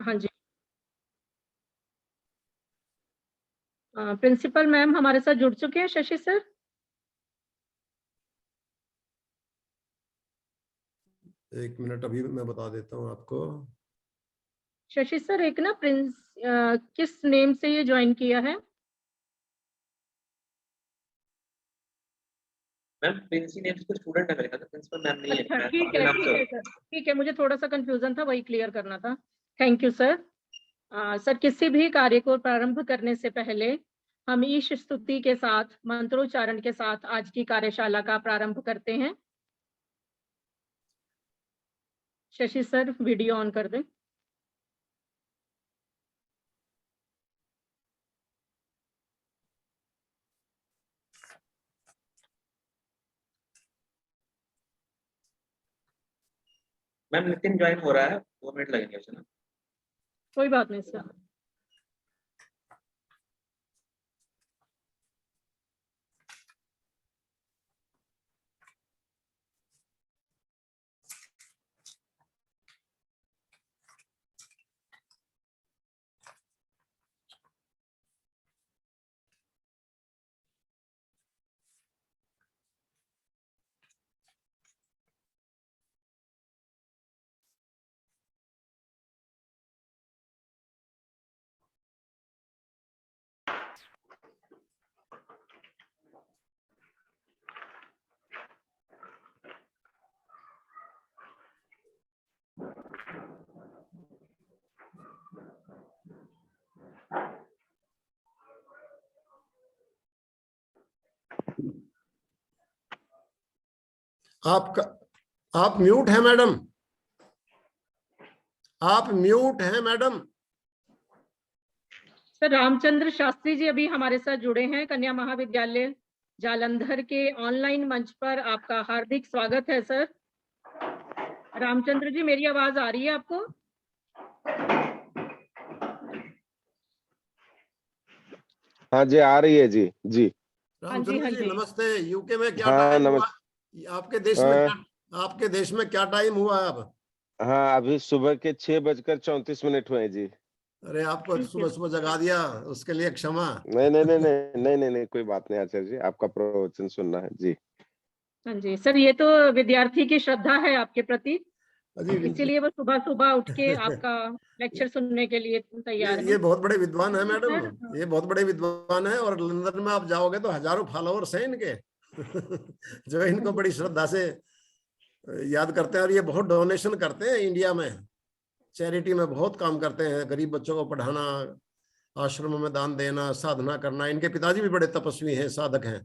हाँ जी। Principal ma'am हमारे साथ जुड़ चुके हैं, शशि सर। एक मिनट, अभी मैं बता देता हूँ आपको। शशि सर, एक ना किस नेम से ये ज्वाइन किया है? मैम प्रिंसी नेम से स्टूडेंट है मेरे ख्याल से, प्रिंसिपल मैम नहीं है। अच्छा, मैं ठीक अपने है नाम ठीक से है सर, ठीक है, मुझे थोड़ा सा कंफ्यूजन था, वही क्लियर करना था। Thank you sir. सर, किसी भी कार्य को प्रारंभ करने से पहले हम ईश स्तुति के साथ, मंत्रोच्चारण के साथ आज की कार्यशाला का प्रारंभ करते हैं। शशि सर, वीडियो ऑन कर दें। मैम नितिन ज्वाइन हो रहा है, 2 मिनट लगेंगे उसे ना। कोई बात नहीं सर। आपका आप म्यूट हैं मैडम, आप म्यूट हैं मैडम। सर, रामचंद्र शास्त्री जी अभी हमारे साथ जुड़े हैं। कन्या महाविद्यालय जालंधर के ऑनलाइन मंच पर आपका हार्दिक स्वागत है सर। रामचंद्र जी, मेरी आवाज आ रही है आपको? हाँ जी, आ रही है जी। जी रामचंद्र जी नमस्ते। यूके में क्या हाँ, टाइम हुआ? नमस्ते। आपके देश में क्या टाइम हुआ अब? हाँ, अभी सुबह के 6:34 हुए हैं जी। अरे, आपको सुबह सुबह जगा दिया, उसके लिए क्षमा। नहीं नहीं नहीं नहीं नहीं नहीं नहीं, कोई बात नहीं आचार्य जी, आपका प्रवचन सुनना है जी। हाँ जी सर, ये तो विद्यार्थी की श्रद्धा है आपके प्रति, इसीलिए वो सुबह सुबह उठ के आपका लेक्चर सुनने के लिए तैयार है। ये बहुत बड़े विद्वान है मैडम, सर, ये बहुत बड़े विद्वान है, और लंदन में आप जाओगे तो हजारों फॉलोअर्स हैं इनके जो इनको बड़ी श्रद्धा से याद करते हैं, और ये बहुत डोनेशन करते हैं इंडिया में, चैरिटी में बहुत काम करते हैं, गरीब बच्चों को पढ़ाना, आश्रमों में दान देना, साधना करना। इनके पिताजी भी बड़े तपस्वी हैं, साधक हैं।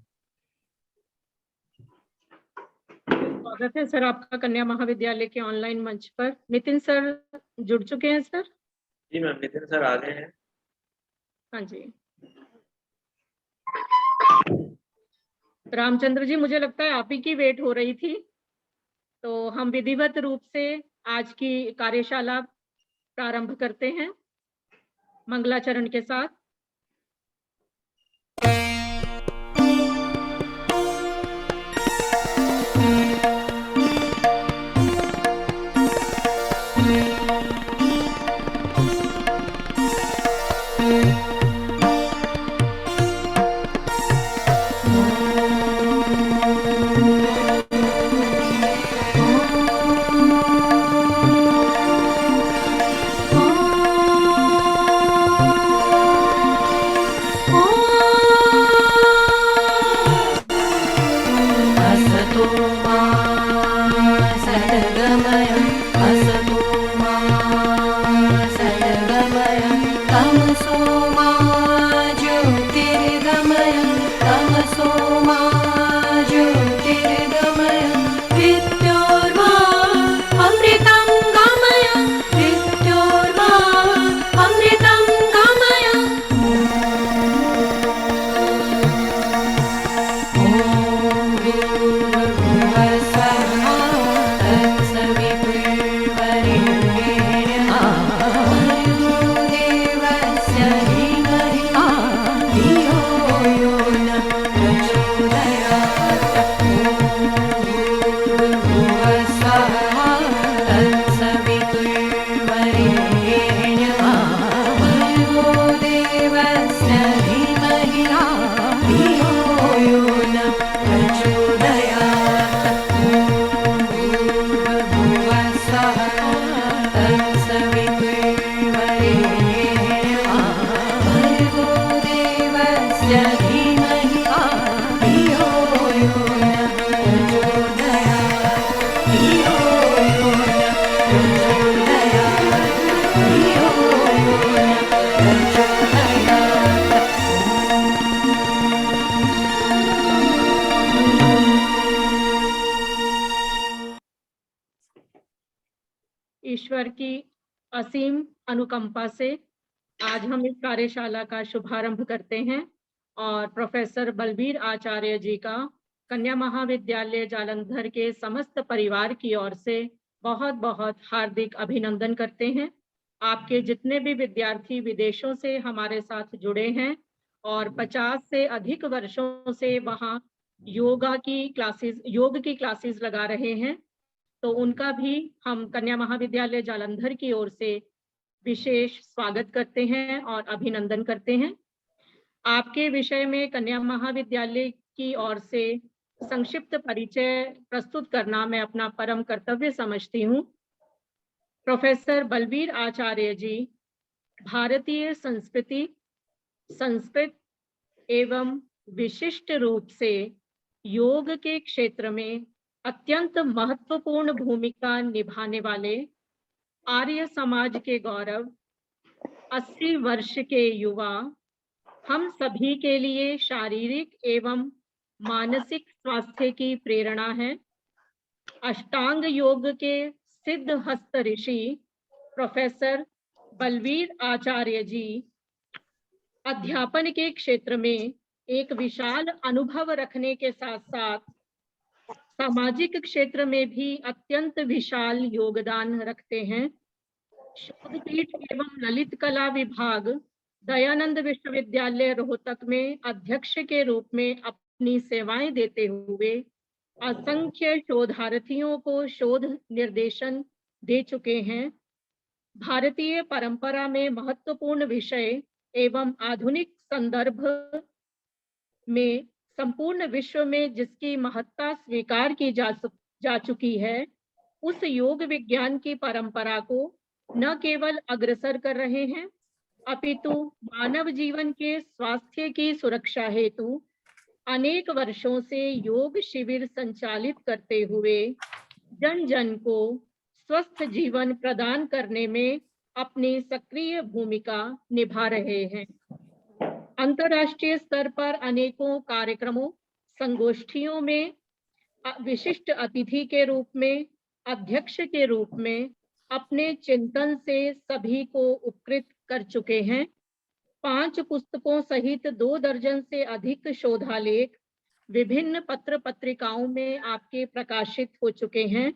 स्वागत है सर आपका कन्या महाविद्यालय के ऑनलाइन मंच पर। नितिन सर जुड़ चुके हैं सर? जी मैम, नितिन सर आ गए हैं। हाँ जी। रामचंद्र जी, मुझे लगता है आप ही की वेट हो रही थी, तो हम विधिवत रूप से आज की कार्यशाला प्रारंभ करते हैं मंगलाचरण के साथ। ईश्वर की असीम अनुकंपा से आज हम इस कार्यशाला का शुभारंभ करते हैं और प्रोफेसर बलबीर आचार्य जी का कन्या महाविद्यालय जालंधर के समस्त परिवार की ओर से बहुत बहुत हार्दिक अभिनंदन करते हैं। आपके जितने भी विद्यार्थी विदेशों से हमारे साथ जुड़े हैं और 50 से अधिक वर्षों से वहाँ योग की क्लासेस लगा रहे हैं, तो उनका भी हम कन्या महाविद्यालय जालंधर की ओर से विशेष स्वागत करते हैं और अभिनंदन करते हैं। आपके विषय में कन्या महाविद्यालय की ओर से संक्षिप्त परिचय प्रस्तुत करना मैं अपना परम कर्तव्य समझती हूँ। प्रोफेसर बलबीर आचार्य जी भारतीय संस्कृति, संस्कृत एवं विशिष्ट रूप से योग के क्षेत्र में अत्यंत महत्वपूर्ण भूमिका निभाने वाले आर्य समाज के गौरव 80 वर्ष के युवा, हम सभी के लिए शारीरिक एवं मानसिक स्वास्थ्य की प्रेरणा है। अष्टांग योग के सिद्ध हस्त ऋषि प्रोफेसर बलबीर आचार्य जी अध्यापन के क्षेत्र में एक विशाल अनुभव रखने के साथ साथ सामाजिक क्षेत्र में भी अत्यंत विशाल योगदान रखते हैं। शोधपीठ एवं ललित कला विभाग दयानंद विश्वविद्यालय रोहतक में अध्यक्ष के रूप में अपनी सेवाएं देते हुए असंख्य शोधार्थियों को शोध निर्देशन दे चुके हैं। भारतीय परंपरा में महत्वपूर्ण विषय एवं आधुनिक संदर्भ में संपूर्ण विश्व में जिसकी महत्ता स्वीकार की जा चुकी है, उस योग विज्ञान की परंपरा को न केवल अग्रसर कर रहे हैं, अपितु मानव जीवन के स्वास्थ्य की सुरक्षा हेतु अनेक वर्षों से योग शिविर संचालित करते हुए जन जन को स्वस्थ जीवन प्रदान करने में अपनी सक्रिय भूमिका निभा रहे हैं। अंतर्राष्ट्रीय स्तर पर अनेकों कार्यक्रमों, संगोष्ठियों में विशिष्ट अतिथि के रूप में, अध्यक्ष के रूप में अपने चिंतन से सभी को उपकृत कर चुके हैं। 5 पुस्तकों सहित 2 दर्जन से अधिक शोधालेख विभिन्न पत्र पत्रिकाओं में आपके प्रकाशित हो चुके हैं।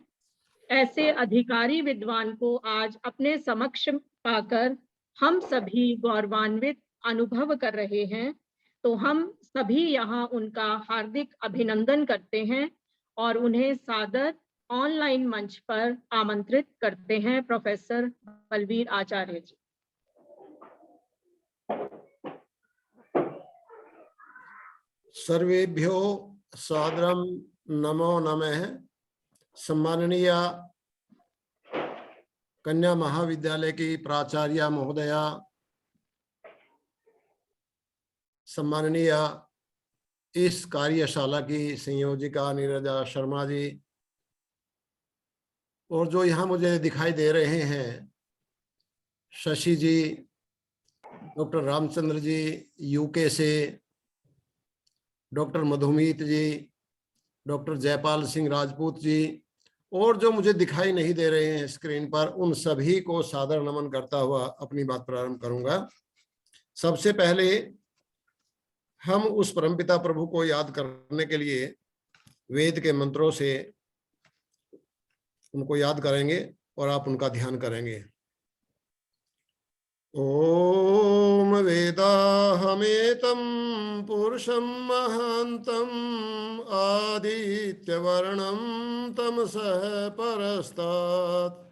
ऐसे अधिकारी विद्वान को आज अपने समक्ष पाकर हम सभी गौरवान्वित अनुभव कर रहे हैं, तो हम सभी यहाँ उनका हार्दिक अभिनंदन करते हैं और उन्हें सादर ऑनलाइन मंच पर आमंत्रित करते हैं। प्रोफेसर बलबीर आचार्य जी। सर्वेभ्यो सादरम नमो नमः। सम्माननीय कन्या महाविद्यालय की प्राचार्य महोदया, सम्माननीय इस कार्यशाला की संयोजिका नीरजा शर्मा जी, और जो यहाँ मुझे दिखाई दे रहे हैं शशि जी, डॉक्टर रामचंद्र जी यूके से, डॉक्टर मधुमीत जी, डॉक्टर जयपाल सिंह राजपूत जी, और जो मुझे दिखाई नहीं दे रहे हैं स्क्रीन पर, उन सभी को सादर नमन करता हुआ अपनी बात प्रारंभ करूंगा। सबसे पहले हम उस परमपिता प्रभु को याद करने के लिए वेद के मंत्रों से उनको याद करेंगे और आप उनका ध्यान करेंगे। ओम वेदाहमेतं पुरुषं महान्तं आदित्यवर्णं तमसः परस्तात्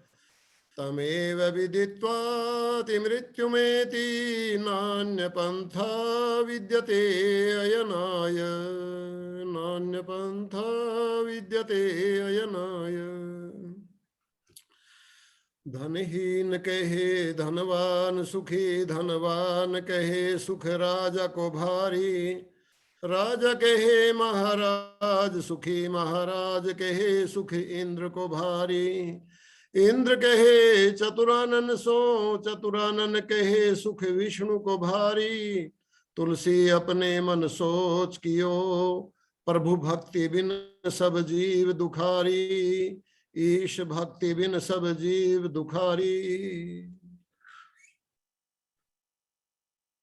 तमेव विदित्वाति मृत्युमेति नान्यपन्था विद्यते अयनाय, नान्यपन्था विद्यते अयनाय। धनहीन कहे धनवान सुखी, धनवान कहे सुख राजा को भारी, राजा कहे महाराज सुखी, महाराज कहे सुख इंद्र को भारी, इंद्र कहे चतुरानन सो, चतुरानन कहे सुख विष्णु को भारी। तुलसी अपने मन सोच कियो, प्रभु भक्ति बिन सब जीव दुखारी। ईश भक्ति बिन सब जीव दुखारी।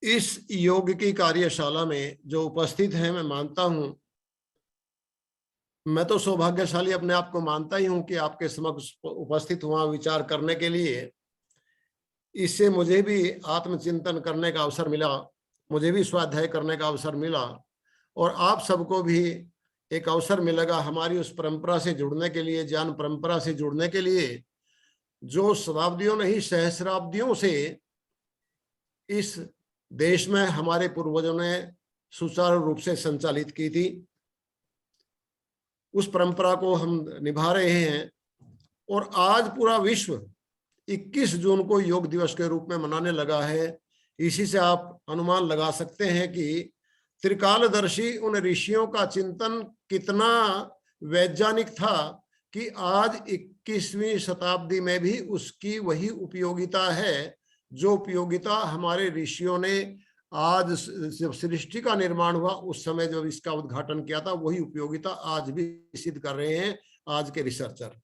इस योग की कार्यशाला में जो उपस्थित हैं, मैं मानता हूं, मैं तो सौभाग्यशाली अपने आप को मानता ही हूं कि आपके समक्ष उपस्थित हुआ विचार करने के लिए। इससे मुझे भी आत्मचिंतन करने का अवसर मिला, मुझे भी स्वाध्याय करने का अवसर मिला, और आप सबको भी एक अवसर मिलेगा हमारी उस परंपरा से जुड़ने के लिए, ज्ञान परंपरा से जुड़ने के लिए, जो शताब्दियों नहीं सहस्राब्दियों से इस देश में हमारे पूर्वजों ने सुचारू रूप से संचालित की थी। उस परंपरा को हम निभा रहे हैं, और आज पूरा विश्व 21 जून को योग दिवस के रूप में मनाने लगा है। इसी से आप अनुमान लगा सकते हैं कि त्रिकालदर्शी उन ऋषियों का चिंतन कितना वैज्ञानिक था कि आज 21वीं शताब्दी में भी उसकी वही उपयोगिता है जो उपयोगिता हमारे ऋषियों ने आज जब सृष्टि का निर्माण हुआ उस समय जब इसका उद्घाटन किया था, वही उपयोगिता आज भी सिद्ध कर रहे हैं आज के रिसर्चर।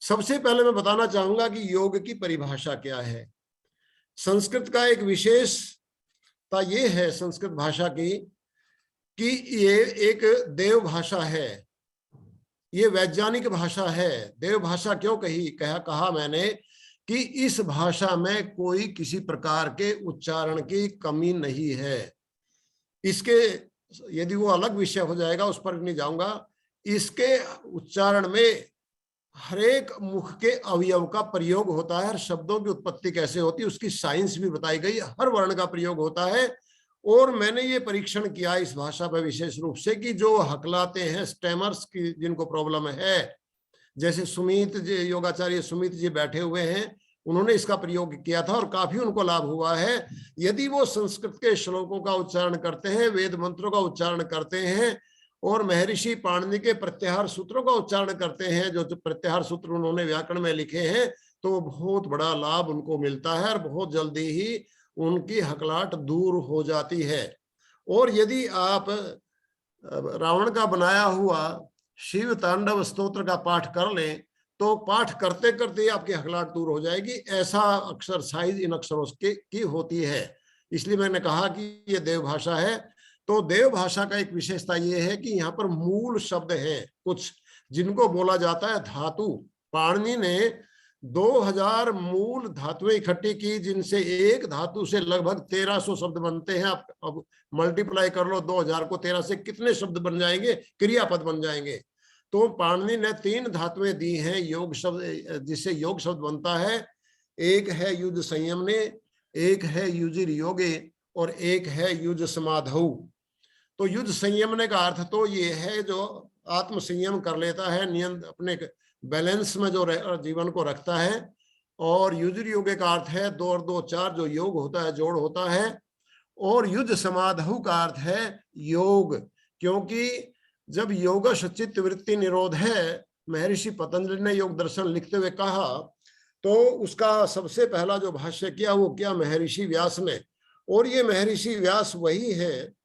सबसे पहले मैं बताना चाहूंगा कि योग की परिभाषा क्या है। संस्कृत का एक विशेषता ये है संस्कृत भाषा की कि ये एक देव भाषा है, ये वैज्ञानिक भाषा है। देव भाषा क्यों कहा मैंने कि इस भाषा में कोई किसी प्रकार के उच्चारण की कमी नहीं है। इसके यदि वो अलग विषय हो जाएगा, उस पर नहीं जाऊंगा। इसके उच्चारण में हर एक मुख के अवयव का प्रयोग होता है, हर शब्दों की उत्पत्ति कैसे होती है उसकी साइंस भी बताई गई, हर वर्ण का प्रयोग होता है। और मैंने ये परीक्षण किया इस भाषा पर विशेष रूप से कि जो हकलाते हैं, स्टेमर्स की जिनको प्रॉब्लम है, जैसे सुमित जी, योगाचार्य सुमित जी बैठे हुए हैं, उन्होंने इसका प्रयोग किया था और काफी उनको लाभ हुआ है। यदि वो संस्कृत के श्लोकों का उच्चारण करते हैं, वेद मंत्रों का उच्चारण करते हैं और महर्षि पाणिनि के प्रत्याहार सूत्रों का उच्चारण करते हैं, जो प्रत्याहार सूत्र उन्होंने व्याकरण में लिखे हैं, तो बहुत बड़ा लाभ उनको मिलता है और बहुत जल्दी ही उनकी हकलाहट दूर हो जाती है। और यदि आप रावण का बनाया हुआ शिव तांडव स्तोत्र का पाठ कर लें तो पाठ करते करते आपकी हकलाहट दूर हो जाएगी। ऐसा एक्सरसाइज इन अक्षरों की होती है। इसलिए मैंने कहा कि ये देव भाषा है। तो देव भाषा का एक विशेषता ये है कि यहाँ पर मूल शब्द हैं कुछ जिनको बोला जाता है धातु। पाणिनि ने 2000 मूल धातुएं इकट्ठी की, जिनसे एक धातु से लगभग 1300 शब्द बनते हैं। आप अब मल्टीप्लाई कर लो 2000 को 13 से, कितने शब्द बन जाएंगे, क्रियापद बन जाएंगे। तो पाणिनि ने 3 धातुएं दी हैं योग शब्द, जिससे योग शब्द बनता है। एक है युज संयमने, एक है युजिर योगे और एक है युज समाधौ। तो युज संयमने का अर्थ तो ये है जो आत्म संयम कर लेता है, नियंत्रण अपने बैलेंस में जो जीवन को रखता है। और युजिर योगे का अर्थ है 2 और 2 4, जो योग होता है, जोड़ होता है। और युज समाधौ का अर्थ है योग, क्योंकि जब योग चित्त वृत्ति निरोध है, महर्षि पतंजलि ने योग दर्शन लिखते हुए कहा, तो उसका सबसे पहला जो भाष्य किया वो किया महर्षि व्यास ने। और ये महर्षि व्यास वही है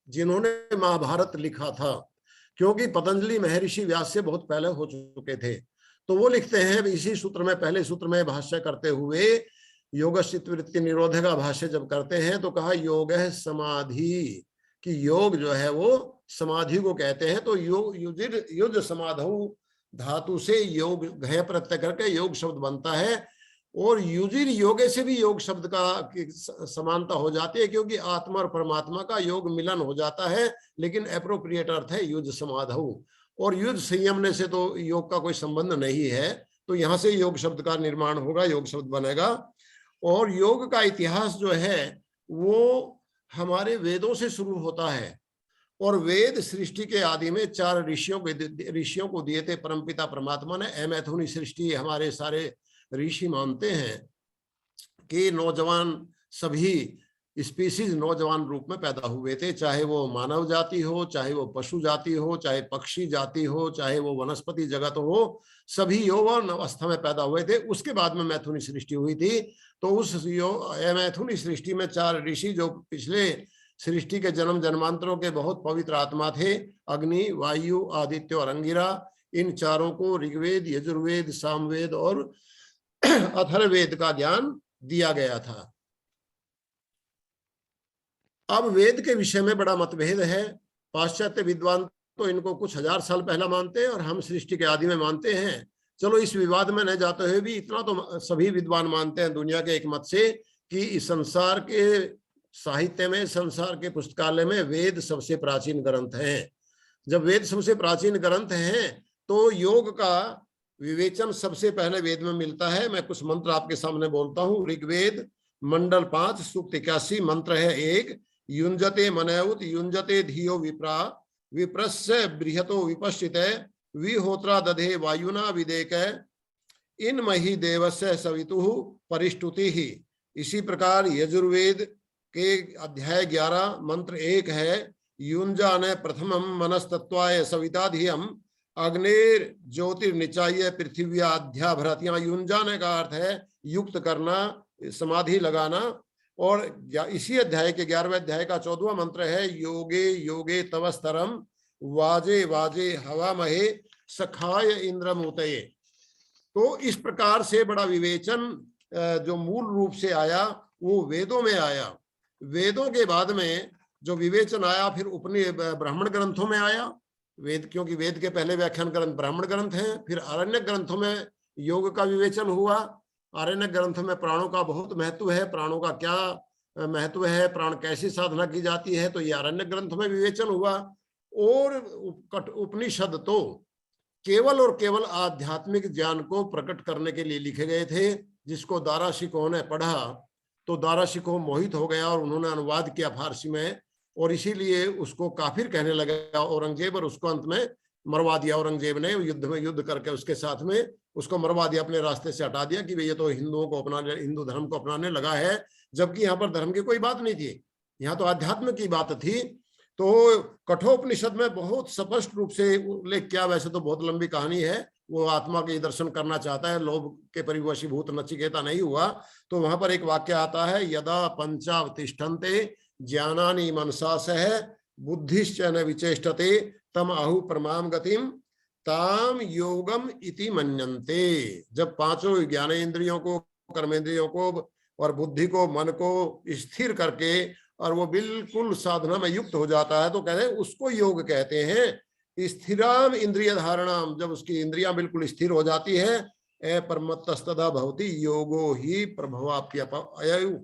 जिन्होंने महाभारत लिखा था, क्योंकि पतंजलि महर्षि व्यास से बहुत पहले हो चुके थे। तो वो लिखते हैं इसी सूत्र में, पहले सूत्र में भाष्य करते हुए योग चित्त वृत्ति निरोध का भाष्य जब करते हैं तो कहा योग है समाधि, कि योग जो है वो समाधि को कहते हैं। तो योग युज समाधौ धातु से योग घय प्रत्यय करके योग शब्द बनता है। और युजिर योगे से भी योग शब्द का समानता हो जाती है, क्योंकि आत्मा और परमात्मा का योग मिलन हो जाता है, लेकिन एप्रोप्रिएट अर्थ है युज समाधौ। और युज संयमने से तो योग का कोई संबंध नहीं है, तो यहाँ से योग शब्द का निर्माण होगा, योग शब्द बनेगा। और योग का इतिहास जो है वो हमारे वेदों से शुरू होता है। और वेद सृष्टि के आदि में 4 ऋषियों को दिए थे परमपिता परमात्मा ने। अमैथुनी सृष्टि हमारे सारे ऋषि मानते हैं कि नौजवान सभी स्पीसीज नौजवान रूप में पैदा हुए थे, चाहे वो मानव जाति हो, चाहे वो पशु जाति हो, चाहे पक्षी जाति हो, चाहे वो वनस्पति जगत हो, सभी यौवन अवस्था में पैदा हुए थे। उसके बाद में मैथुनी सृष्टि हुई थी। तो उस मैथुनी सृष्टि में 4 ऋषि जो पिछले सृष्टि के जन्म जन्मांतरों के बहुत पवित्र आत्मा थे, अग्नि, वायु, आदित्य और अंगिरा, इन चारों को ऋग्वेद, यजुर्वेद, सामवेद और अथर्ववेद का ज्ञान दिया गया था। अब वेद के विषय में बड़ा मतभेद है। पाश्चात्य विद्वान तो इनको कुछ हजार साल पहला मानते हैं और हम सृष्टि के आदि में मानते हैं। चलो इस विवाद में न जाते हुए भी इतना तो सभी विद्वान मानते हैं दुनिया के एक मत से कि इस संसार के साहित्य में, संसार के पुस्तकालय में वेद सबसे प्राचीन ग्रंथ हैं। जब वेद सबसे प्राचीन ग्रंथ हैं तो योग का विवेचन सबसे पहले वेद में मिलता है। मैं कुछ मंत्र आपके सामने बोलता हूँ। ऋग्वेद मंडल 5 सूक्त 81 मंत्र है 1, युंजते मनयुत युंजते धियो विप्रा विप्रस्य बृहतो विपश्चिते विहोत्रा दधे वायुना विदेक इन मही देवस्य सवितुः परिष्टुति ही। इसी प्रकार यजुर्वेद के अध्याय 11 मंत्र 1 है, युंजान प्रथमम मनस्तत्वाय सविता धियम अग्निर ज्योतिर्निचाय पृथिव्याध्याभरत। यहाँ युंजाने का अर्थ है युक्त करना, समाधि लगाना। और इसी अध्याय के 11वें अध्याय का 14वां मंत्र है, योगे योगे तवस्तरम वाजे वाजे हवा महे सखाय इंद्रमूतये। तो इस प्रकार से बड़ा विवेचन जो मूल रूप से आया वो वेदों में आया। वेदों के बाद में जो विवेचन आया फिर उपनि ब्राह्मण ग्रंथों में आया। वेद, क्योंकि वेद के पहले व्याख्यान ग्रंथ ब्राह्मण ग्रंथ हैं। फिर आरण्य ग्रंथों में योग का विवेचन हुआ। आरण्य ग्रंथ में प्राणों का बहुत महत्व है, प्राणों का क्या महत्व है, प्राण कैसी साधना की जाती है, तो ये आरण्य ग्रंथ में विवेचन हुआ। और उपनिषद तो केवल और केवल आध्यात्मिक ज्ञान को प्रकट करने के लिए लिखे गए थे। जिसको दाराशिकों ने पढ़ा तो दाराशिकों मोहित हो गया और उन्होंने अनुवाद किया फारसी में, और इसीलिए उसको काफिर कहने लगा औरंगजेब, और उसको अंत में मरवा दिया औरंगजेब ने। युद्ध में युद्ध करके उसके साथ में उसको मरवा दिया, अपने रास्ते से हटा दिया कि ये तो हिंदुओं को अपनाने, हिंदू धर्म को अपनाने लगा है। जबकि यहाँ पर धर्म की कोई बात नहीं थी, यहाँ तो अध्यात्म की बात थी। तो कठोपनिषद में बहुत स्पष्ट रूप से उल्लेख किया। वैसे तो बहुत लंबी कहानी है, वो आत्मा के दर्शन करना चाहता है, लोभ के परिवशीभूत नचिकेता नहीं हुआ। तो वहां पर एक वाक्य आता है, यदा पंचावतिष्ठन्ते ज्ञानानि मनसा सह बुद्धिश्च न विचेष्टते तम आहु परमाम गतिम ताम योगम इति मन्यन्ते। जब पांचों ज्ञानेंद्रियों को, कर्मेंद्रियों को और बुद्धि को, मन को स्थिर करके और वो बिल्कुल साधना में युक्त हो जाता है तो कहते हैं उसको योग कहते हैं। स्थिराम इंद्रिय धारणाम, जब उसकी इंद्रियां बिल्कुल स्थिर हो जाती है, परमत्तस्तदा भवति योगो ही प्रभवाप्ययु।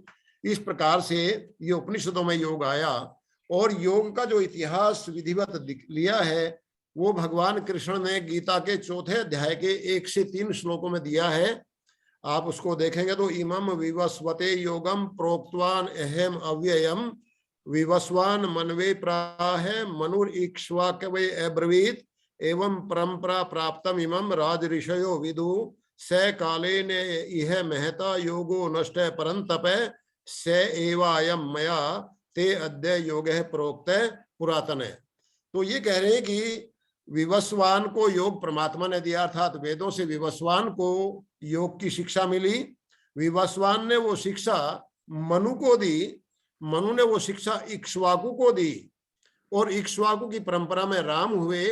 इस प्रकार से ये उपनिषदों में योग आया। और योग का जो इतिहास विधिवत लिया है वो भगवान कृष्ण ने गीता के 4थे अध्याय के 1 से 3 श्लोकों में दिया है। आप उसको देखेंगे तो इमं विवस्वते योगम प्रोक्तवान अहम अव्ययम विवस्वान मनवे प्राह मनुर इक्ष्वाकवे अब्रवीत एवं परंपरा प्राप्तम इमं राज ऋषयो विदु स काले ने इह महता योगो नष्ट परंतप स एवायम मया ते अद्य योग प्रोक्त पुरातन। तो ये कह रहे हैं कि विवस्वान को योग परमात्मा ने दिया, अर्थात वेदों से विवस्वान को योग की शिक्षा मिली। विवस्वान ने वो शिक्षा मनु को दी, मनु ने वो शिक्षा इक्ष्वाकु को दी, और इक्ष्वाकु की परंपरा में राम हुए।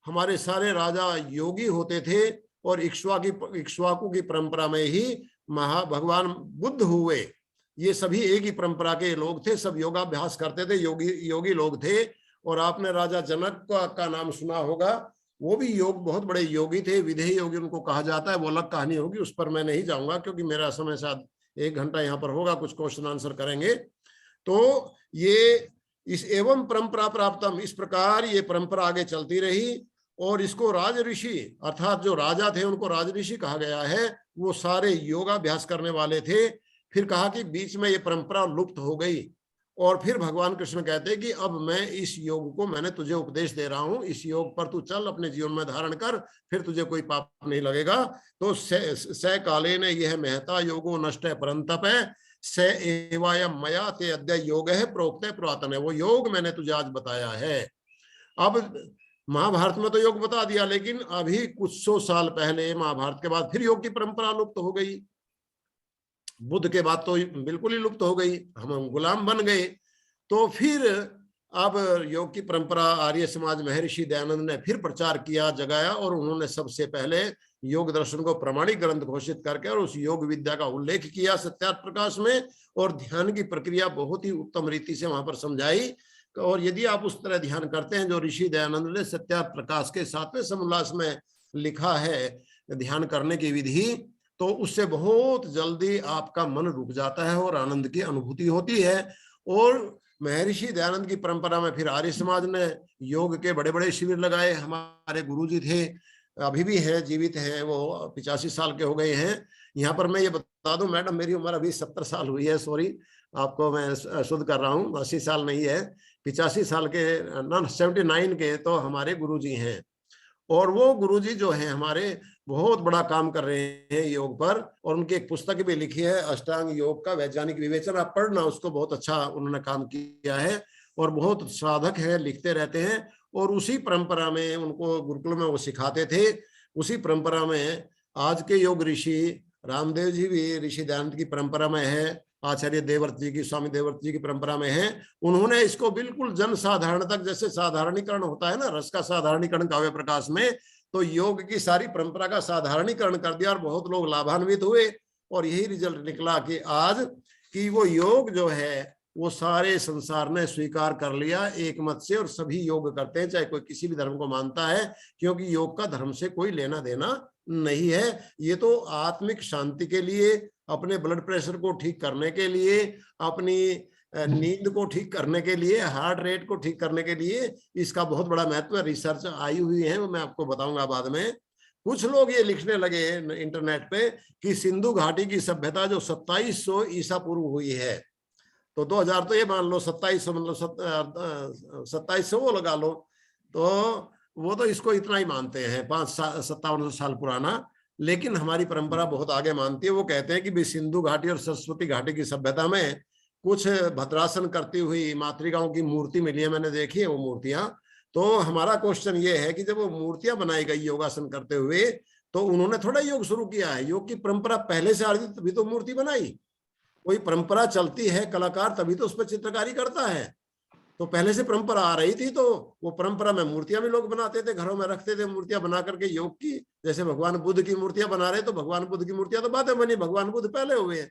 हमारे सारे राजा योगी होते थे, और इक्ष्वाकु की परंपरा में ही भगवान बुद्ध हुए। ये सभी एक ही परंपरा के लोग थे, सब योगाभ्यास करते थे, योगी लोग थे। और आपने राजा जनक का नाम सुना होगा, वो भी योग बहुत बड़े योगी थे, विधेय योगी उनको कहा जाता है। वो अलग कहानी होगी, उस पर मैं नहीं जाऊंगा क्योंकि मेरा समय शायद 1 घंटा यहाँ पर होगा, कुछ क्वेश्चन आंसर करेंगे। तो ये इस एवं परंपरा प्राप्तम, इस प्रकार ये परंपरा आगे चलती रही। और इसको राज ऋषि, अर्थात जो राजा थे उनको राज ऋषि कहा गया है। वो सारे योगाभ्यास करने वाले थे। फिर कहा कि बीच में ये परंपरा लुप्त हो गई, और फिर भगवान कृष्ण कहते हैं कि अब मैं इस योग को मैंने तुझे उपदेश दे रहा हूं, इस योग पर तू चल, अपने जीवन में धारण कर, फिर तुझे कोई पाप नहीं लगेगा। तो स काले ने यह महता योगो नष्ट परंतप स एवायम मया ते अद्य योग है प्रोक्त पुरातन है। वो योग मैंने तुझे आज बताया है। अब महाभारत में तो योग बता दिया, लेकिन अभी कुछ 100 साल पहले महाभारत के बाद फिर योग की परंपरा लुप्त हो गई। बुद्ध के बाद तो बिल्कुल ही लुप्त हो गई, हम गुलाम बन गए। तो फिर अब योग की परंपरा आर्य समाज महर्षि दयानंद ने फिर प्रचार किया, जगाया, और उन्होंने सबसे पहले योग दर्शन को प्रमाणिक ग्रंथ घोषित करके और उस योग विद्या का उल्लेख किया सत्यार्थ प्रकाश में, और ध्यान की प्रक्रिया बहुत ही उत्तम रीति से वहां पर समझाई। और यदि आप उस तरह ध्यान करते हैं जो ऋषि दयानंद ने सत्यार्थ प्रकाश के 7वें समोल्लास में लिखा है ध्यान करने की विधि, तो उससे बहुत जल्दी आपका मन रुक जाता है और आनंद की अनुभूति होती है। और महर्षि दयानंद की परंपरा में फिर आर्य समाज ने योग के बड़े बड़े शिविर लगाए। हमारे गुरुजी थे, अभी भी हैं, जीवित हैं, वो 85 साल के हो गए हैं। यहाँ पर मैं ये बता दूं मैडम, मेरी उम्र अभी 70 साल हुई है, सॉरी आपको मैं शुद्ध कर रहा हूँ, 80 साल नहीं है, 85 साल के ना 79 के तो हमारे गुरुजी हैं। और वो गुरुजी जो हैं हमारे बहुत बड़ा काम कर रहे हैं योग पर, और उनकी एक पुस्तक भी लिखी है अष्टांग योग का वैज्ञानिक विवेचन, आप पढ़ना उसको, बहुत अच्छा उन्होंने काम किया है और बहुत साधक है, लिखते रहते हैं। और उसी परंपरा में उनको गुरुकुल में वो सिखाते थे, उसी परंपरा में आज के योग ऋषि रामदेव जी भी ऋषि दयानंद की परंपरा में है, आचार्य देवव्रत जी की, स्वामी देवव्रत जी की परंपरा में है। उन्होंने इसको बिल्कुल जन साधारण तक, जैसे साधारणीकरण होता है ना, रस का साधारणीकरण काव्य प्रकाश में, तो योग की सारी परंपरा का साधारणीकरण कर दिया और बहुत लोग लाभान्वित हुए। और यही रिजल्ट निकला कि आज की वो योग जो है वो सारे संसार ने स्वीकार कर लिया एक मत से, और सभी योग करते हैं, चाहे कोई किसी भी धर्म को मानता है, क्योंकि योग का धर्म से कोई लेना देना नहीं है। ये तो आत्मिक शांति के लिए, अपने ब्लड प्रेशर को ठीक करने के लिए, अपनी नींद को ठीक करने के लिए, हार्ट रेट को ठीक करने के लिए इसका बहुत बड़ा महत्व है। रिसर्च आई हुई है, वो मैं आपको बताऊंगा बाद में। कुछ लोग ये लिखने लगे इंटरनेट पे कि सिंधु घाटी की सभ्यता जो 2700 ईसा पूर्व हुई है, तो 2000 तो ये मान लो, 2700 मतलब 2700 वो लगा लो, तो वो तो इसको इतना ही मानते हैं, 5700 साल पुराना। लेकिन हमारी परंपरा बहुत आगे मानती है। वो कहते हैं कि भी सिंधु घाटी और सरस्वती घाटी की सभ्यता में कुछ भद्रासन करती हुई मातृकाओं की मूर्ति मिली है, मैंने देखी है वो मूर्तियां। तो हमारा क्वेश्चन ये है कि जब वो मूर्तियां बनाई गई योगासन करते हुए, तो उन्होंने थोड़ा योग शुरू किया है, योग की परंपरा पहले से आ रही तभी तो मूर्ति बनाई। कोई परंपरा चलती है, कलाकार तभी तो उस पर चित्रकारी करता है। तो पहले से परंपरा आ रही थी, तो वो परंपरा में मूर्तियां भी लोग बनाते थे, घरों में रखते थे मूर्तियां बना करके योग की। जैसे भगवान बुद्ध की मूर्तियां बना रहे, तो भगवान बुद्ध की मूर्तियां तो बातें बनी, भगवान बुद्ध पहले हुए हैं।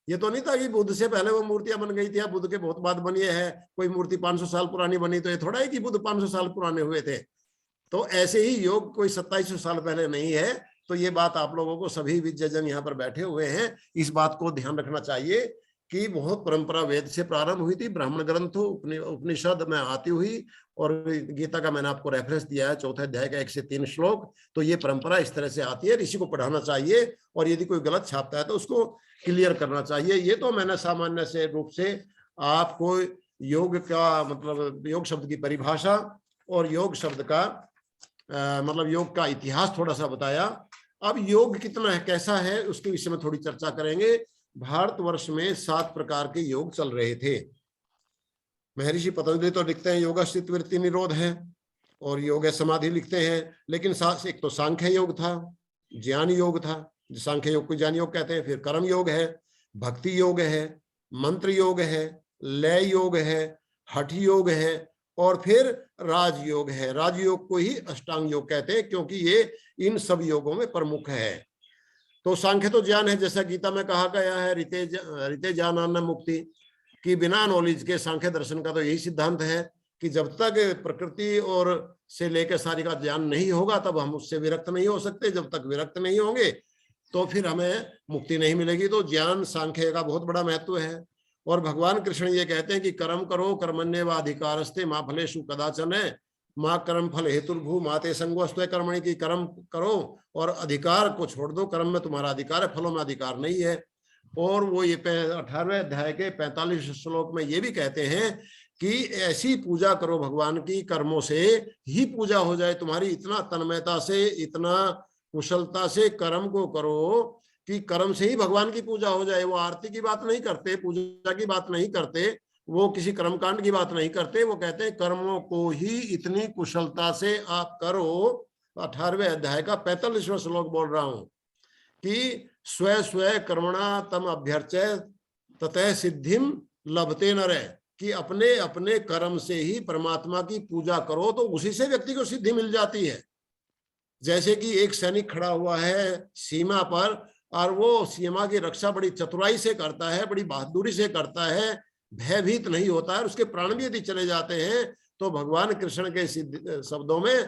ये तो नहीं था कि बुद्ध से पहले वो मूर्तियां बन गई थी, बुद्ध के बहुत बाद बनी है, कोई मूर्ति 500 साल पुरानी बनी, तो ये थोड़ा है कि बुद्ध 500 साल पुराने हुए थे। तो ऐसे ही योग कोई 2700 साल पहले नहीं है। तो ये बात आप लोगों को, सभी विद्याजन यहाँ पर बैठे हुए हैं, इस बात को ध्यान रखना चाहिए कि बहुत परंपरा वेद से प्रारंभ हुई थी, ब्राह्मण ग्रंथों उपनिषद में आती हुई, और गीता का मैंने आपको रेफरेंस दिया है 4थे अध्याय का 1 से 3 श्लोक। तो ये परंपरा इस तरह से आती है, ऋषि को पढ़ाना चाहिए, और यदि कोई गलत छापता है तो उसको क्लियर करना चाहिए। ये तो मैंने सामान्य से रूप से आपको योग का मतलब, योग शब्द की परिभाषा और योग शब्द का मतलब योग का इतिहास थोड़ा सा बताया। अब योग कितना है, कैसा है, उसके विषय में थोड़ी चर्चा करेंगे। भारतवर्ष में 7 प्रकार के योग चल रहे थे। महर्षि पतंजलि तो लिखते हैं योगा स्थित वृत्ति निरोध है, और योग समाधि लिखते हैं। लेकिन एक तो सांख्य योग था, ज्ञान योग था, सांख्य योग को ज्ञान योग कहते हैं। फिर कर्म योग है, भक्ति योग है, मंत्र योग है, लय योग है, हठ योग है, और फिर राजयोग है। राजयोग को ही अष्टांग योग कहते हैं, क्योंकि ये इन सब योगों में प्रमुख है। तो सांख्य तो ज्ञान है, जैसा गीता में कहा गया है, रीते ज्ञानान्न मुक्ति, कि बिना नॉलेज के सांख्य दर्शन का तो यही सिद्धांत है कि जब तक प्रकृति और से लेकर सारी का ज्ञान नहीं होगा, तब हम उससे विरक्त नहीं हो सकते। जब तक विरक्त नहीं होंगे तो फिर हमें मुक्ति नहीं मिलेगी। तो ज्ञान सांख्य का बहुत बड़ा महत्व है। और भगवान कृष्ण ये कहते हैं कि कर्म करो कर्मण्येवाधिकारस्ते मां फलेषु कदाचन, माँ कर्म फल हेतुर्भू माते संगोस्त्वे कर्मणि, की कर्म करो और अधिकार को छोड़ दो, कर्म में तुम्हारा अधिकार है, फलों में अधिकार नहीं है। और वो ये 18वें अध्याय के 45 श्लोक में ये भी कहते हैं कि ऐसी पूजा करो भगवान की, कर्मों से ही पूजा हो जाए तुम्हारी, इतना तन्मयता से, इतना कुशलता से कर्म को करो कि कर्म से ही भगवान की पूजा हो जाए। वो आरती की बात नहीं करते, पूजा की बात नहीं करते, वो किसी कर्मकांड की बात नहीं करते। वो कहते हैं कर्मों को ही इतनी कुशलता से आप करो। 18वें अध्याय का 45वां श्लोक बोल रहा हूं कि स्व स्व कर्मणा तम अभ्यर्चय ततः सिद्धिम लभते नरे। कि अपने अपने कर्म से ही परमात्मा की पूजा करो तो उसी से व्यक्ति को सिद्धि मिल जाती है। जैसे कि एक सैनिक खड़ा हुआ है सीमा पर और वो सीमा की रक्षा बड़ी चतुराई से करता है, बड़ी बहादुरी से करता है, भयभीत नहीं होता है, उसके प्राण भी यदि चले जाते हैं तो भगवान कृष्ण के शब्दों में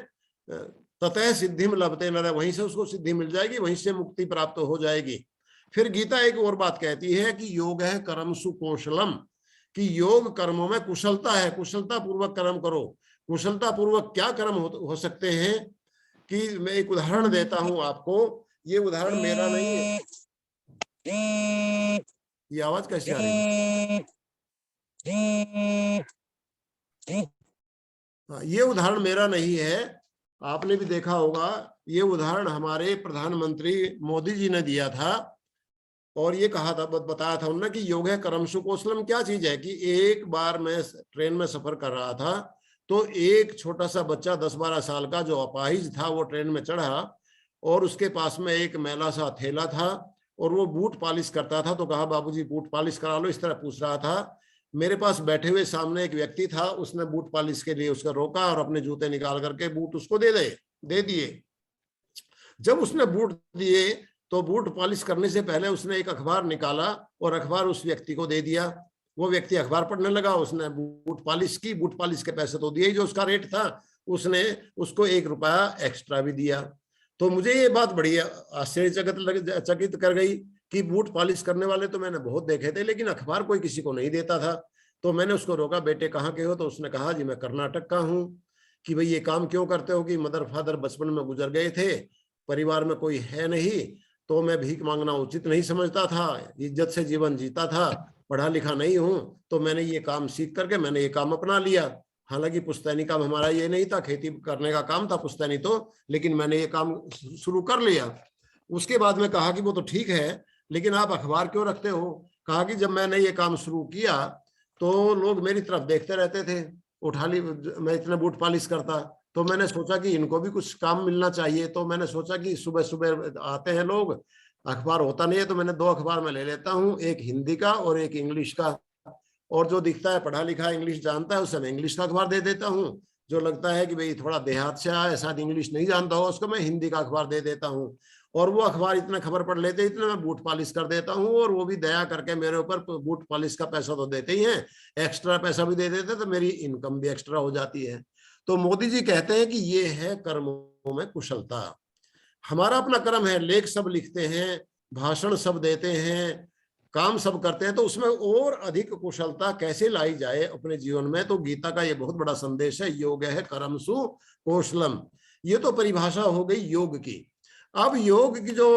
ततः सिद्धिम लभते नर, वहीं से उसको सिद्धि मिल जाएगी, वहीं से मुक्ति प्राप्त हो जाएगी। फिर गीता एक और बात कहती है कि योग है कर्मसु कौशलम, कि योग कर्मों में कुशलता है, कुशलता पूर्वक कर्म करो। कुशलता पूर्वक क्या कर्म हो सकते हैं कि मैं एक उदाहरण देता हूं आपको। ये उदाहरण मेरा नहीं है। ये आवाज कैसी आ रही है? ये उदाहरण मेरा नहीं है, आपने भी देखा होगा। ये उदाहरण हमारे प्रधानमंत्री मोदी जी ने दिया था और ये कहा था, बताया था उन्होंने कि योग है कर्मसु कौशलम। क्या चीज है कि एक बार मैं ट्रेन में सफर कर रहा था तो एक छोटा सा बच्चा 10-12 साल का जो अपाहिज था वो ट्रेन में चढ़ा और उसके पास में एक मैला सा थैला था और वो बूट पॉलिश करता था। तो कहा बाबूजी बूट पॉलिश करा लो, इस तरह पूछ रहा था। मेरे पास बैठे हुए सामने एक व्यक्ति था, उसने बूट पॉलिश के लिए उसका रोका और अपने जूते निकाल करके बूट उसको दे दिए। जब उसने बूट दिए तो बूट पॉलिश करने से पहले उसने एक अखबार निकाला और अखबार उस व्यक्ति को दे दिया। वो व्यक्ति अखबार पढ़ने लगा, उसने बूट पॉलिश की, बूट पॉलिश के पैसे तो दिए, जो उसका रेट था उसने उसको 1 रुपया एक्स्ट्रा भी दिया। तो मुझे ये बात बड़ी आश्चर्यचकित कर गई कि बूट पॉलिश करने वाले तो मैंने बहुत देखे थे लेकिन अखबार कोई किसी को नहीं देता था। तो मैंने उसको रोका, बेटे कहाँ के हो? तो उसने कहा जी मैं कर्नाटक का हूँ। कि भाई ये काम क्यों करते हो? कि मदर फादर बचपन में गुजर गए थे, परिवार में कोई है नहीं, तो मैं भीख मांगना उचित नहीं समझता था, इज्जत से जीवन जीता था, पढ़ा लिखा नहीं हूं, तो मैंने ये काम सीख करके मैंने ये काम अपना लिया। हालांकि पुश्तैनी काम हमारा ये नहीं था, खेती करने का काम था पुश्तैनी तो, लेकिन मैंने ये काम शुरू कर लिया। उसके बाद में कहा कि वो तो ठीक है लेकिन आप अखबार क्यों रखते हो? कहा कि जब मैंने ये काम शुरू किया तो लोग मेरी तरफ देखते रहते थे, उठा ली मैं इतने बूट पॉलिश करता, तो मैंने सोचा कि इनको भी कुछ काम मिलना चाहिए। तो मैंने सोचा कि सुबह सुबह आते हैं लोग, अखबार होता नहीं है तो मैंने 2 अखबार में ले लेता हूँ, एक हिंदी का और एक इंग्लिश का, और जो दिखता है पढ़ा लिखा इंग्लिश जानता है उसे मैं इंग्लिश का अखबार दे देता हूँ, जो लगता है कि भाई थोड़ा देहात से आया शायद इंग्लिश नहीं जानता हो उसको मैं हिंदी का अखबार दे देता हूँ। और वो अखबार इतना खबर पढ़ लेते इतना मैं बूट पॉलिश कर देता हूँ, और वो भी दया करके मेरे ऊपर बूट पॉलिश का पैसा तो देते ही हैं, एक्स्ट्रा पैसा भी दे देते, तो मेरी इनकम भी एक्स्ट्रा हो जाती है। तो मोदी जी कहते हैं कि ये है कर्मों में कुशलता। हमारा अपना कर्म है, लेख सब लिखते हैं, भाषण सब देते हैं, काम सब करते हैं, तो उसमें और अधिक कुशलता कैसे लाई जाए अपने जीवन में। तो गीता का ये बहुत बड़ा संदेश है, योग है कर्मसु कौशलम। ये तो परिभाषा हो गई योग की। अब योग की जो